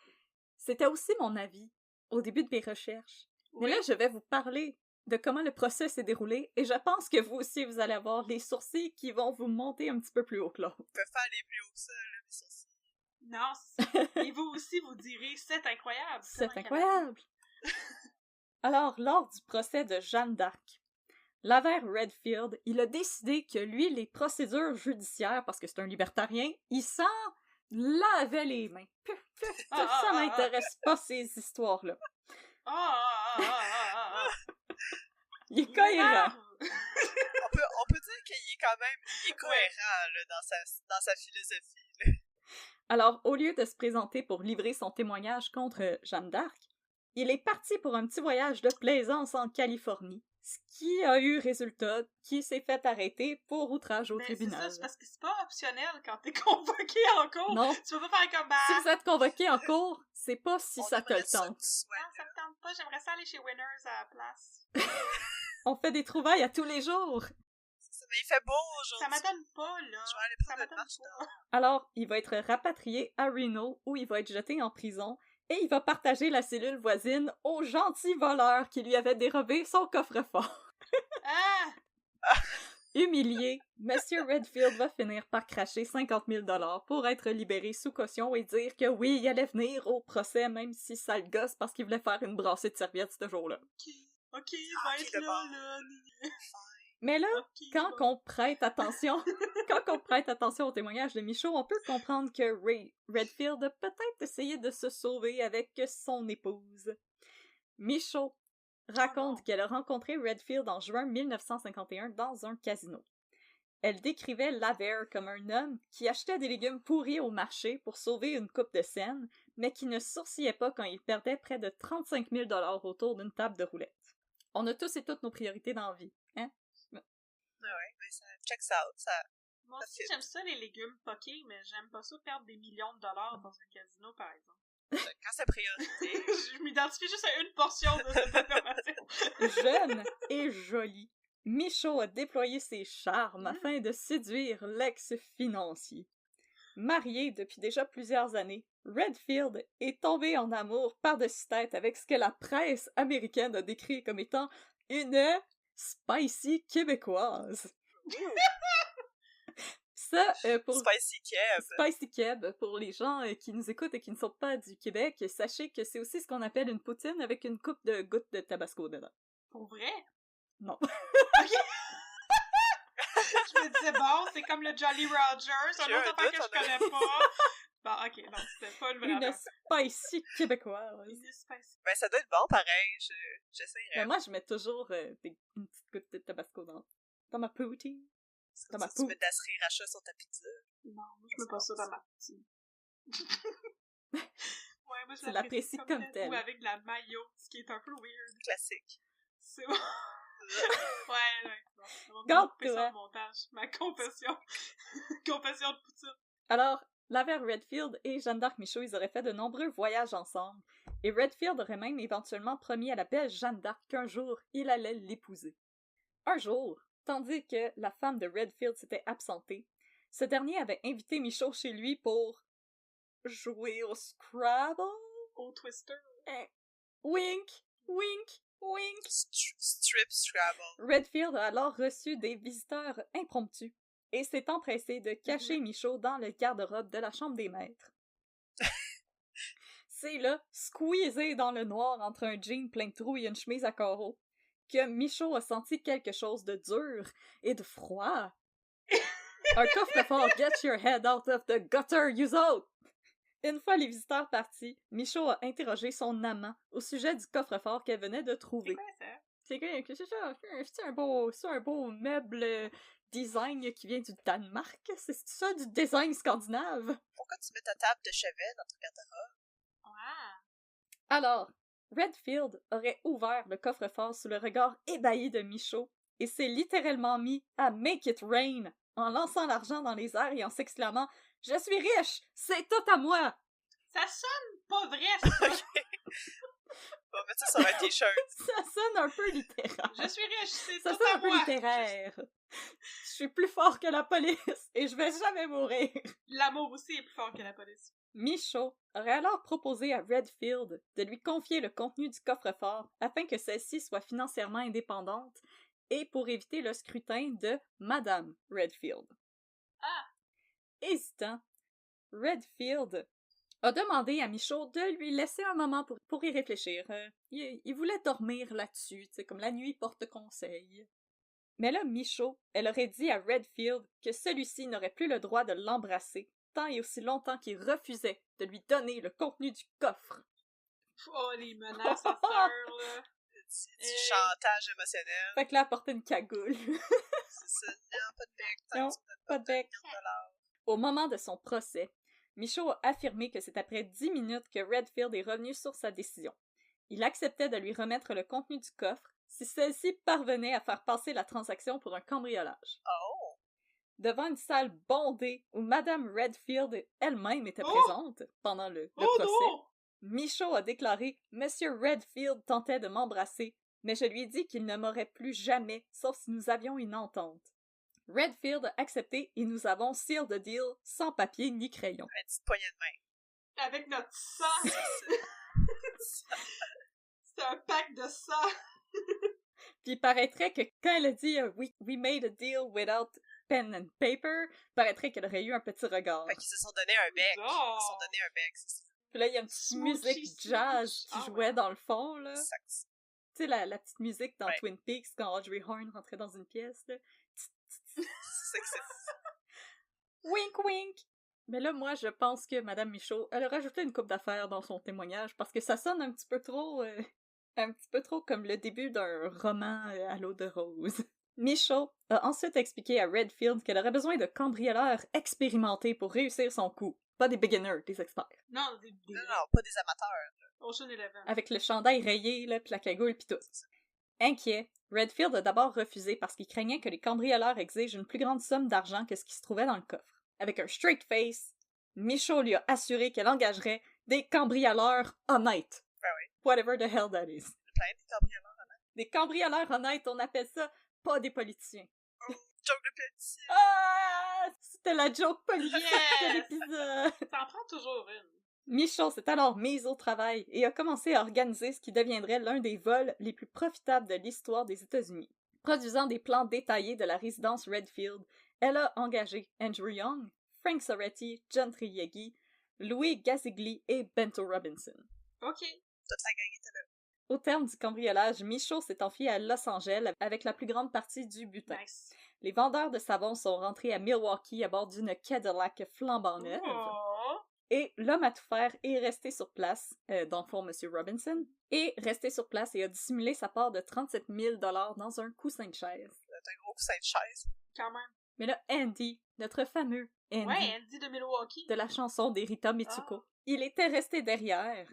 C'était aussi mon avis au début de mes recherches. Mais là, je vais vous parler de comment le procès s'est déroulé, et je pense que vous aussi, vous allez avoir les sourcils qui vont vous monter un petit peu plus haut que l'autre. On peut faire aller plus haut que ça, là, les sourcils. Non, c'est ça. Et vous aussi, vous direz « C'est incroyable! » C'est incroyable! Alors, lors du procès de Jeanne d'Arc, Laverne Redfield, il a décidé que lui, les procédures judiciaires, parce que c'est un libertarien, il s'en lavait les mains. Ça m'intéresse pas, ces histoires-là. Il est cohérent. On peut dire qu'il est quand même cohérent là, dans sa philosophie. Là. Alors, au lieu de se présenter pour livrer son témoignage contre Jeanne d'Arc, il est parti pour un petit voyage de plaisance en Californie, ce qui a eu résultat qu'il s'est fait arrêter pour outrage au tribunal. C'est ça, c'est parce que c'est pas optionnel quand t'es convoqué en cours. Non. Tu peux pas faire comme... Si vous êtes convoqué en cours, c'est pas si ça te le tente. Non, ça me tente pas, j'aimerais ça aller chez Winners à la place. On fait des trouvailles à tous les jours. Mais il fait beau aujourd'hui. Ça m'adonne pas, là. Je vais aller prendre une marche dehors. Alors, il va être rapatrié à Reno, où il va être jeté en prison, et il va partager la cellule voisine au gentil voleur qui lui avait dérobé son coffre-fort. Humilié, Monsieur Redfield va finir par cracher 50 000 $ pour être libéré sous caution et dire que oui, il allait venir au procès même si ça le gosse parce qu'il voulait faire une brassée de serviettes ce jour-là. Ok, il va être là. Mais là, quand on prête attention au témoignage de Michaud, on peut comprendre que Redfield a peut-être essayé de se sauver avec son épouse. Michaud raconte qu'elle a rencontré Redfield en juin 1951 dans un casino. Elle décrivait Laverne comme un homme qui achetait des légumes pourris au marché pour sauver une coupe de scène, mais qui ne sourcillait pas quand il perdait près de 35 000 $ autour d'une table de roulette. On a tous et toutes nos priorités dans la vie, hein? Ouais, mais ça checks out, ça... Moi aussi, j'aime ça, les légumes poqués, mais j'aime pas ça perdre des millions de dollars dans un casino, par exemple. Quand c'est priorité. Je m'identifie juste à une portion de cette information. Jeune et jolie, Michaud a déployé ses charmes afin de séduire l'ex-financier. Marié depuis déjà plusieurs années, Redfield est tombé en amour par-dessus tête avec ce que la presse américaine a décrit comme étant une spicy québécoise. Ça, pour Spicy Keb. Spicy Keb, pour les gens qui nous écoutent et qui ne sont pas du Québec, sachez que c'est aussi ce qu'on appelle une poutine avec une coupe de gouttes de tabasco dedans. Pour vrai? Non. Ok! Je me disais, bon, c'est comme le Jolly Rogers, un autre affaire que je connais pas. Bon, ok, non, c'était pas une vraie Une spicy québécoise. Une spicy. Ben, ça doit être bon, pareil. J'essaierai. Mais moi, je mets toujours une petite goutte de tabasco dans ma poutine. Dans ma Tu mets de la sriracha sur ta pizza. Non, moi, je mets pas ça dans ma poutine. Ouais, moi, je l'apprécie comme tel. Ou avec de la mayo, ce qui est un peu weird. Classique. C'est bon. Ouais. Bon, Garde-toi. Montage. Ma confession. Confession de poutine. Alors, Laverne Redfield et Jeanne d'Arc Michaud, ils auraient fait de nombreux voyages ensemble. Et Redfield aurait même éventuellement promis à la belle Jeanne d'Arc qu'un jour, il allait l'épouser. Un jour, tandis que la femme de Redfield s'était absentée, ce dernier avait invité Michaud chez lui pour jouer au Scrabble? Au Twister. Wink, wink, wink. Strip Scrabble. Redfield a alors reçu des visiteurs impromptus et s'est empressé de cacher Michaud dans le garde-robe de la chambre des maîtres. C'est là, squeezé dans le noir entre un jean plein de trous et une chemise à carreaux, que Michaud a senti quelque chose de dur et de froid. Un coffre-fort, get your head out of the gutter, you out! Une fois les visiteurs partis, Michaud a interrogé son amant au sujet du coffre-fort qu'elle venait de trouver. C'est quoi ça? C'est un beau meuble design qui vient du Danemark? C'est ça, du design scandinave? Pourquoi tu mets ta table de chevet dans ton garde-robe? Alors, Redfield aurait ouvert le coffre-fort sous le regard ébahi de Michaud et s'est littéralement mis à make it rain en lançant l'argent dans les airs et en s'exclamant « Je suis riche! C'est tout à moi! » Ça sonne pas vrai, ça! On va mettre ça sur un t-shirt. Ça sonne un peu littéraire. Je suis riche, c'est Ça tout sonne à un peu moi! littéraire. Je suis plus fort que la police et je vais jamais mourir. L'amour aussi est plus fort que la police. Michaud aurait alors proposé à Redfield de lui confier le contenu du coffre-fort afin que celle-ci soit financièrement indépendante et pour éviter le scrutin de Madame Redfield. Ah! Hésitant, Redfield a demandé à Michaud de lui laisser un moment pour y réfléchir. Il voulait dormir là-dessus, comme la nuit porte conseil. Mais là, Michaud, elle aurait dit à Redfield que celui-ci n'aurait plus le droit de l'embrasser tant et aussi longtemps qu'il refusait de lui donner le contenu du coffre. Oh, les menaces à sœur, là! C'est du chantage émotionnel. Fait que là, elle portait une cagoule. C'est ça. Non, pas de bec. Non, pas de bec. $1,000. Au moment de son procès, Michaud a affirmé que c'est après 10 minutes que Redfield est revenu sur sa décision. Il acceptait de lui remettre le contenu du coffre si celle-ci parvenait à faire passer la transaction pour un cambriolage. Oh! Devant une salle bondée où Madame Redfield elle-même était Oh! présente pendant le Oh procès, non! Michaud a déclaré « Monsieur Redfield tentait de m'embrasser, mais je lui ai dit qu'il ne m'aurait plus jamais, sauf si nous avions une entente. » Redfield a accepté et nous avons seal the deal sans papier ni crayon. Une petite poignée de main. Avec notre sang! C'est un pack de sang! Puis il paraîtrait que quand elle a dit we made a deal without pen and paper, il paraîtrait qu'elle aurait eu un petit regard. Fait qu'ils se sont donné un bec. Oh. Ils se sont donné un bec, c'est ça. Puis là, il y a une petite musique jazz qui jouait dans le fond, là. Sax. Tu sais, la petite musique dans Ouais. Twin Peaks, quand Audrey Horne rentrait dans une pièce, là. C'est ça que c'est. Wink, wink! Mais là, moi, je pense que Madame Michaud, elle a rajouté une coupe d'affaires dans son témoignage, parce que ça sonne un petit peu trop comme le début d'un roman à l'eau de rose. Michaud a ensuite expliqué à Redfield qu'elle aurait besoin de cambrioleurs expérimentés pour réussir son coup. Pas des beginners, des experts. Non, Non, pas des amateurs. Ocean Eleven. Avec le chandail rayé, là, pis la cagoule, pis tout. Inquiet, Redfield a d'abord refusé parce qu'il craignait que les cambrioleurs exigent une plus grande somme d'argent que ce qui se trouvait dans le coffre. Avec un straight face, Michaud lui a assuré qu'elle engagerait des cambrioleurs honnêtes. Ben oui. Whatever the hell that is. Plein de cambrioleurs. Des cambrioleurs honnêtes, on appelle ça pas des politiciens. Joke de petit. Ah! C'était la joke politique de Yes! l'épisode! Ça en prend toujours une. Michaud s'est alors mise au travail et a commencé à organiser ce qui deviendrait l'un des vols les plus profitables de l'histoire des États-Unis. Produisant des plans détaillés de la résidence Redfield, elle a engagé Andrew Young, Frank Soretti, John Trieggi, Louis Gazigli et Bento Robinson. OK. Toute la gang était là. Au terme du cambriolage, Michaud s'est enfui à Los Angeles avec la plus grande partie du butin. Nice. Les vendeurs de savon sont rentrés à Milwaukee à bord d'une Cadillac flambant neuve. Oh. Et l'homme à tout faire est resté sur place, dans le fond, M. Robinson, est resté sur place et a dissimulé sa part de 37 000 $ dans un coussin de chaise. C'est un gros coussin de chaise. Quand même. Mais là, Andy, notre fameux Andy, Ouais, Andy de Milwaukee. de la chanson d'Erita Mitsuko, il était resté derrière.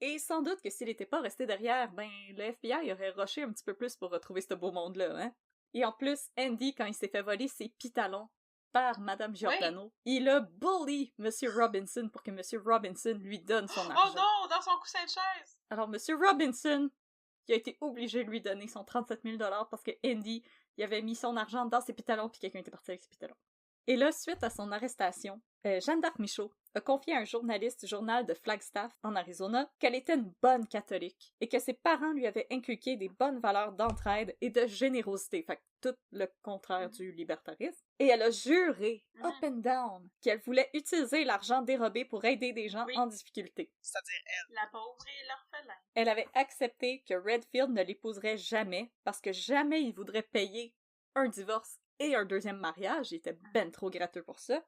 Et sans doute que s'il n'était pas resté derrière, ben, le FBI aurait rushé un petit peu plus pour retrouver ce beau monde-là, hein. Et en plus, Andy, quand il s'est fait voler ses pitalons par Madame Giordano, il a bully M. Robinson pour que M. Robinson lui donne son Oh argent. non, dans son coussin de chaise. Alors, M. Robinson, il a été obligé de lui donner son 37 000 $ parce que Andy, il avait mis son argent dans ses pitalons puis quelqu'un était parti avec ses pitalons. Et là, suite à son arrestation, Jeanne d'Arc Michaud a confié à un journaliste du journal de Flagstaff, en Arizona, qu'elle était une bonne catholique et que ses parents lui avaient inculqué des bonnes valeurs d'entraide et de générosité, fait que tout le contraire du libertarisme. Et elle a juré, up and down, qu'elle voulait utiliser l'argent dérobé pour aider des gens en difficulté. C'est-à-dire elle. La pauvre et l'orphelin. Elle avait accepté que Redfield ne l'épouserait jamais parce que jamais il voudrait payer un divorce et un deuxième mariage, il était ben trop gratteux pour ça.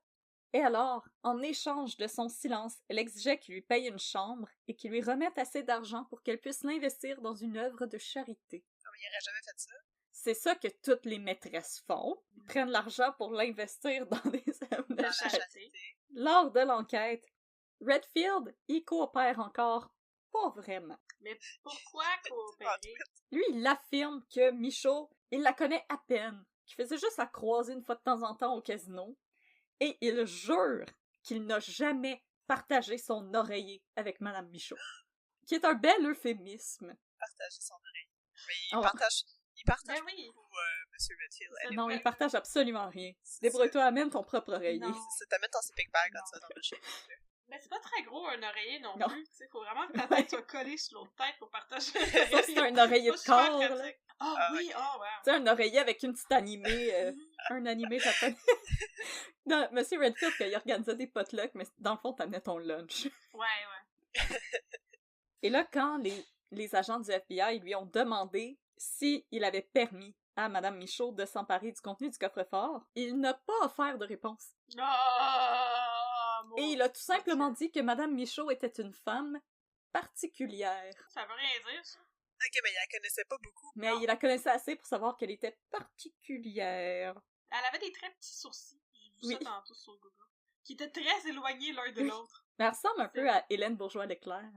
Et alors, en échange de son silence, elle exigeait qu'il lui paye une chambre et qu'il lui remette assez d'argent pour qu'elle puisse l'investir dans une œuvre de charité. Non, mais il aurait jamais fait ça. C'est ça que toutes les maîtresses font. Ils prennent l'argent pour l'investir dans des œuvres de Dans la charité. charité. Lors de l'enquête, Redfield y coopère encore pas vraiment. Mais pourquoi coopérer? Lui, il affirme que Michaud, il la connaît à peine, qu'il faisait juste la croiser une fois de temps en temps au casino, et il jure qu'il n'a jamais partagé son oreiller avec Madame Michaud. qui est un bel euphémisme. Partager son oreille. Mais il Oh. partage Ben oui. beaucoup, Monsieur Redfield. Elle est Non, pas- il partage absolument rien. C'est Débrouille-toi, amène ton propre oreiller. Non. C'est ça, t'amènes ton sleeping bag quand tu vas dans le chez Mais c'est pas très gros un oreiller non, Non. plus, tu sais, faut vraiment que ta tête soit collée sur l'autre tête pour partager Ça, c'est un oreiller de corps, là. Ah Ah, oui, ok. oh wow. Tu sais, un oreiller avec une petite animée, un animé japonais. Non, Monsieur Redfield, quand il organisait des potlucks, mais dans le fond, t'amenais ton lunch. Ouais. Et là, quand les agents du FBI lui ont demandé s'il avait permis à Madame Michaud de s'emparer du contenu du coffre-fort, il n'a pas offert de réponse. Oh, Et il a tout simplement dit que Madame Michaud était une femme particulière. Ça veut rien dire, ça. Ok, mais il la connaissait pas beaucoup. Mais Non. il la connaissait assez pour savoir qu'elle était particulière. Elle avait des très petits sourcils. J'ai vu Oui. ça tantôt sur Google. Qui étaient très éloignés l'un de Oui. l'autre. Mais elle ressemble un peu à Hélène Bourgeois-Leclerc.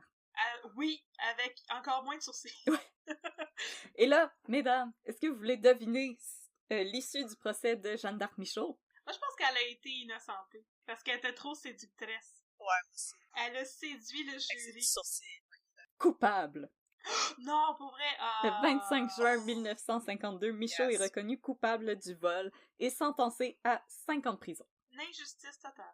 Oui, avec encore moins de sourcils. Et là, mesdames, est-ce que vous voulez deviner l'issue du procès de Jeanne d'Arc Michaud? Moi, je pense qu'elle a été innocentée. Parce qu'elle était trop séductrice. Ouais, moi aussi. Elle a séduit le Avec ses jury. petits sourcils. Coupable. Non, pour vrai. Le 25 juin 1952, Michaud Yes. est reconnu coupable du vol et sentencé à 5 ans de prison. Une injustice totale.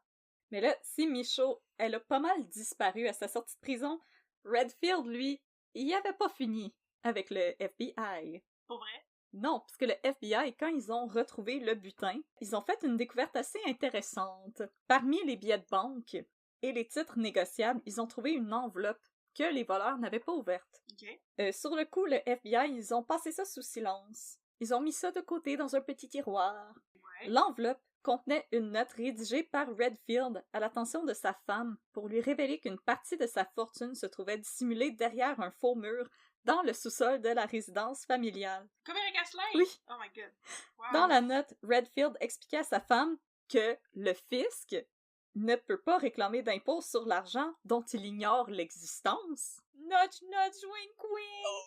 Mais là, si Michaud, elle a pas mal disparu à sa sortie de prison, Redfield, lui, il avait pas fini avec le FBI. Pour vrai. Non, parce que le FBI, quand ils ont retrouvé le butin, ils ont fait une découverte assez intéressante. Parmi les billets de banque et les titres négociables, ils ont trouvé une enveloppe que les voleurs n'avaient pas ouverte. Ok. Sur le coup, le FBI, ils ont passé ça sous silence. Ils ont mis ça de côté dans un petit tiroir. Ouais. L'enveloppe contenait une note rédigée par Redfield à l'attention de sa femme pour lui révéler qu'une partie de sa fortune se trouvait dissimulée derrière un faux mur dans le sous-sol de la résidence familiale. Comme Eric Asselin? Oui. Oh my god. Wow. Dans la note, Redfield expliquait à sa femme que le fisc ne peut pas réclamer d'impôts sur l'argent dont il ignore l'existence. Nudge, nudge, wink, wink! Oh,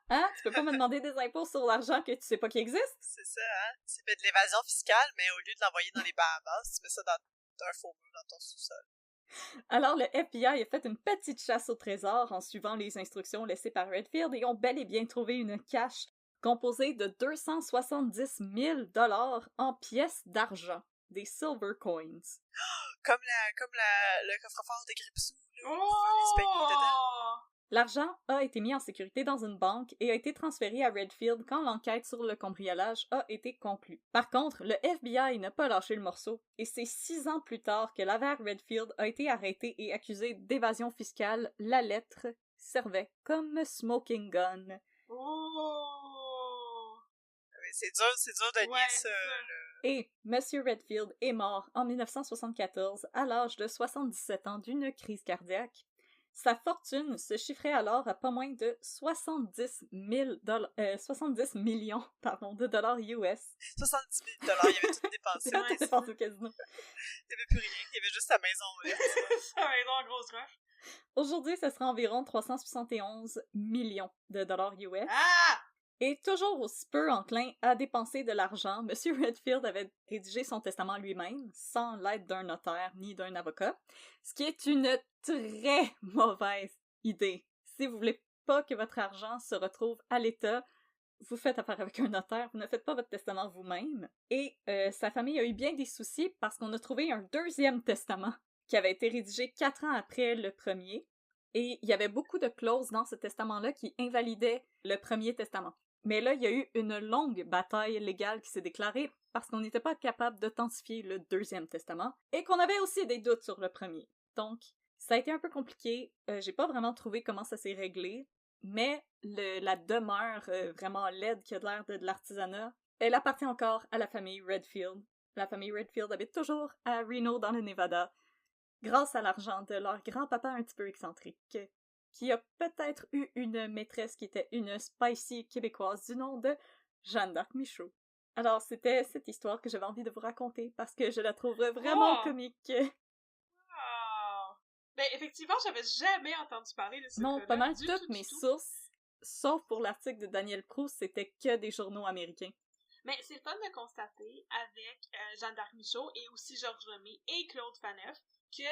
Hein? Tu peux pas me demander des impôts sur l'argent que tu sais pas qu'il existe? c'est ça, hein? Tu fais de l'évasion fiscale, mais au lieu de l'envoyer dans les Bahamas, tu mets ça dans un faux mur dans ton sous-sol. Alors le FBI a fait une petite chasse au trésor en suivant les instructions laissées par Redfield et ont bel et bien trouvé une cache composée de 270 000 $ en pièces d'argent, des silver coins. Comme le coffre-fort de Gripsou, là. Les payés dedans. Oh! L'argent a été mis en sécurité dans une banque et a été transféré à Redfield quand l'enquête sur le cambriolage a été conclue. Par contre, le FBI n'a pas lâché le morceau et c'est 6 ans plus tard que Laver Redfield a été arrêté et accusé d'évasion fiscale. La lettre servait comme smoking gun. Oh! Mais c'est dur de nier Ouais, ça, c'est ça. là. Et Monsieur Redfield est mort en 1974 à l'âge de 77 ans d'une crise cardiaque. Sa fortune se chiffrait alors à pas moins de 70 millions de dollars US. 70 000 $, il avait tout dépensé. Quand Ouais, tu c'est dépenses au casino. Il n'y avait plus rien, il y avait juste sa maison. Là. Ça va être en grosse rush. Aujourd'hui, ce sera environ 371 millions de dollars US. Ah! Et toujours aussi peu enclin à dépenser de l'argent, Monsieur Redfield avait rédigé son testament lui-même, sans l'aide d'un notaire ni d'un avocat, ce qui est une très mauvaise idée. Si vous voulez pas que votre argent se retrouve à l'État, vous faites affaire avec un notaire, vous ne faites pas votre testament vous-même. Et sa famille a eu bien des soucis parce qu'on a trouvé un deuxième testament qui avait été rédigé 4 ans après le premier. Et il y avait beaucoup de clauses dans ce testament-là qui invalidaient le premier testament. Mais là, il y a eu une longue bataille légale qui s'est déclarée parce qu'on n'était pas capable d'authentifier le deuxième testament et qu'on avait aussi des doutes sur le premier. Donc, ça a été un peu compliqué. J'ai pas vraiment trouvé comment ça s'est réglé, mais la demeure vraiment laide qui a l'air de l'artisanat, elle appartient encore à la famille Redfield. La famille Redfield habite toujours à Reno, dans le Nevada, grâce à l'argent de leur grand-papa un petit peu excentrique, qui a peut-être eu une maîtresse qui était une spicy québécoise du nom de Jeanne d'Arc Michaud. Alors, c'était cette histoire que j'avais envie de vous raconter parce que je la trouve vraiment Oh! comique. Oh! Ben, effectivement, j'avais jamais entendu parler de ce Non, cas-là. pas mal Du toutes tout, mes du tout. sources, sauf pour l'article de Daniel Proust, c'était que des journaux américains. Mais c'est le fun de constater avec Jeanne d'Arc Michaud et aussi Georges Lemay et Claude Faneuf que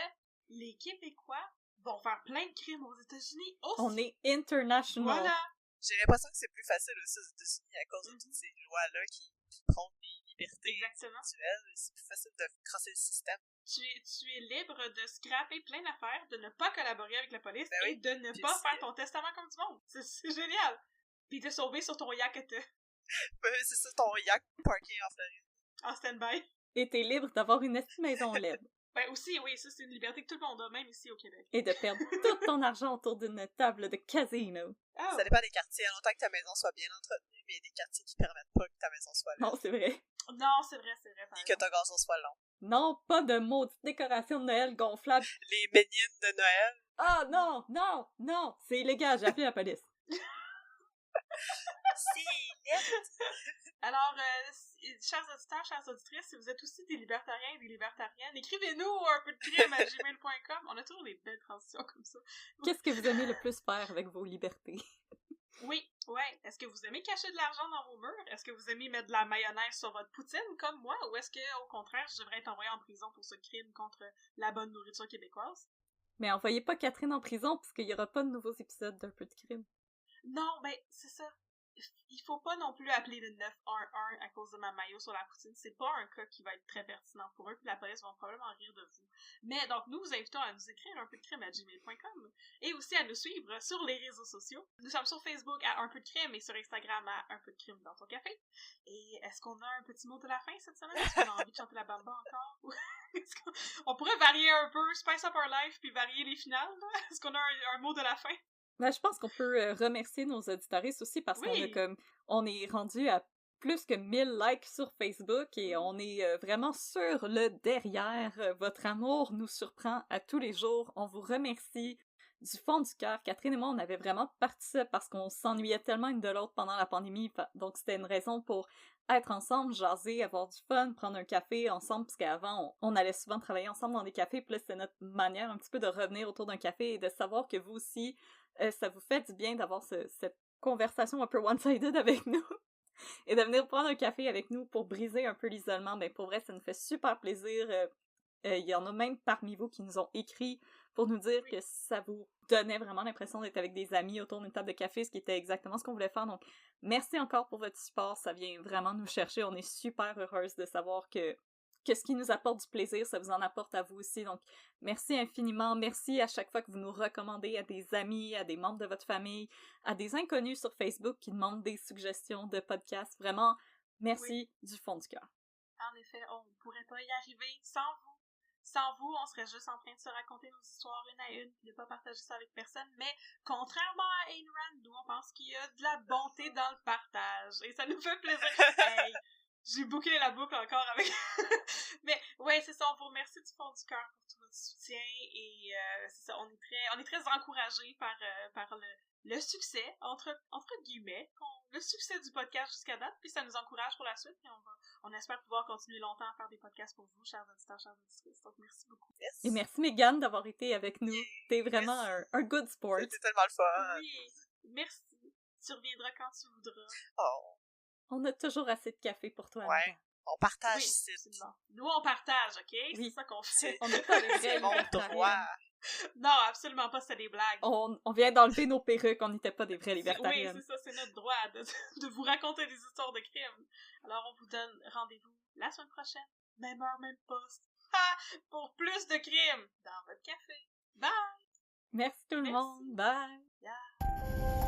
les Québécois, vont faire plein de crimes aux États-Unis aussi. On est international. Voilà. J'ai l'impression que c'est plus facile aussi aux États-Unis à cause de toutes ces lois-là qui prônent les libertés Exactement. individuelles. C'est plus facile de crosser le système. Tu es libre de scraper plein d'affaires, de ne pas collaborer avec la police Ben oui. et de ne Puis pas c'est- faire ton testament comme du monde. C'est génial. Puis te sauver sur ton yacht C'est ça ton yacht parké en Floride. en stand-by. Et t'es libre d'avoir une petite maison LED. Ben aussi, oui, ça c'est une liberté que tout le monde a, même ici au Québec. Et de perdre tout ton argent autour d'une table de casino. Ah, Ça dépend des quartiers, longtemps que ta maison soit bien entretenue, mais il y a des quartiers qui permettent pas que ta maison soit là. Non, c'est vrai. non, c'est vrai, par Ni que ton gazon soit long. Non, pas de maudite décoration de Noël gonflable. Les bénines de Noël. Ah non, non, non, c'est illégal, j'ai appelé la police. C'est net! Alors, chers auditeurs, chères auditrices, si vous êtes aussi des libertariens et des libertariennes, écrivez-nous un peu de crime à gmail.com. On a toujours des belles transitions comme ça. Qu'est-ce que vous aimez le plus faire avec vos libertés? Oui, ouais. Est-ce que vous aimez cacher de l'argent dans vos murs? Est-ce que vous aimez mettre de la mayonnaise sur votre poutine comme moi? Ou est-ce que, au contraire, je devrais être envoyée en prison pour ce crime contre la bonne nourriture québécoise? Mais envoyez pas Catherine en prison parce qu'il y aura pas de nouveaux épisodes d'Un peu de crime. Non, ben, c'est ça. Il faut pas non plus appeler le 911 à cause de ma maillot sur la poutine. C'est pas un cas qui va être très pertinent pour eux, puis la police va probablement rire de vous. Mais donc, nous vous invitons à nous écrire un peu de crime à gmail.com et aussi à nous suivre sur les réseaux sociaux. Nous sommes sur Facebook à Un peu de crime et sur Instagram à Un peu de crime dans ton café. Et est-ce qu'on a un petit mot de la fin cette semaine? Est-ce qu'on a envie de chanter la bamba encore? On pourrait varier un peu, spice up our life, puis varier les finales, là? Est-ce qu'on a un mot de la fin? Ben, je pense qu'on peut remercier nos auditoristes aussi parce qu'on a on est rendu à plus que 1000 likes sur Facebook et on est vraiment sur le derrière. Votre amour nous surprend à tous les jours. On vous remercie du fond du cœur. Catherine et moi, on avait vraiment parti ça parce qu'on s'ennuyait tellement une de l'autre pendant la pandémie. Donc, c'était une raison pour être ensemble, jaser, avoir du fun, prendre un café ensemble, parce qu'avant, on allait souvent travailler ensemble dans des cafés, puis là, c'était notre manière un petit peu de revenir autour d'un café et de savoir que vous aussi, ça vous fait du bien d'avoir cette conversation un peu one-sided avec nous et de venir prendre un café avec nous pour briser un peu l'isolement. Ben, pour vrai, ça nous fait super plaisir. Il y en a même parmi vous qui nous ont écrit pour nous dire que ça vous donnait vraiment l'impression d'être avec des amis autour d'une table de café, ce qui était exactement ce qu'on voulait faire. Donc, merci encore pour votre support. Ça vient vraiment nous chercher. On est super heureuse de savoir que ce qui nous apporte du plaisir, ça vous en apporte à vous aussi. Donc, merci infiniment. Merci à chaque fois que vous nous recommandez à des amis, à des membres de votre famille, à des inconnus sur Facebook qui demandent des suggestions de podcasts. Vraiment, merci du fond du cœur. En effet, on ne pourrait pas y arriver sans vous. Sans vous, on serait juste en train de se raconter nos histoires une à une et de pas partager ça avec personne. Mais contrairement à Ayn Rand, nous, on pense qu'il y a de la bonté dans le partage. Et ça nous fait plaisir. Hey, j'ai bouclé la boucle encore avec... Mais ouais, c'est ça, on vous remercie du fond du cœur pour tout votre soutien. Et c'est ça, on est très encouragés par le succès, entre guillemets, le succès du podcast jusqu'à date, puis ça nous encourage pour la suite, et on espère pouvoir continuer longtemps à faire des podcasts pour vous, chers auditeurs, chers auditrices. Donc, merci beaucoup. Yes. Et merci, Mégane, d'avoir été avec nous. T'es vraiment un good sport. C'était tellement le fun. Oui, merci. Tu reviendras quand tu voudras. Oh. On a toujours assez de café pour toi, Ouais. Mégane. On partage Oui, ici. absolument. Nous, on partage, OK? Oui. C'est ça qu'on fait. On n'est pas des vrais C'est mon libertariens. droit. Non, absolument pas, c'était des blagues. On vient d'enlever nos perruques, on n'était pas des vrais Oui, libertariennes. c'est ça, c'est notre droit de vous raconter des histoires de crimes. Alors, on vous donne rendez-vous la semaine prochaine, même heure, même poste, pour plus de crimes dans votre café. Bye! Merci tout le monde. Bye! Yeah.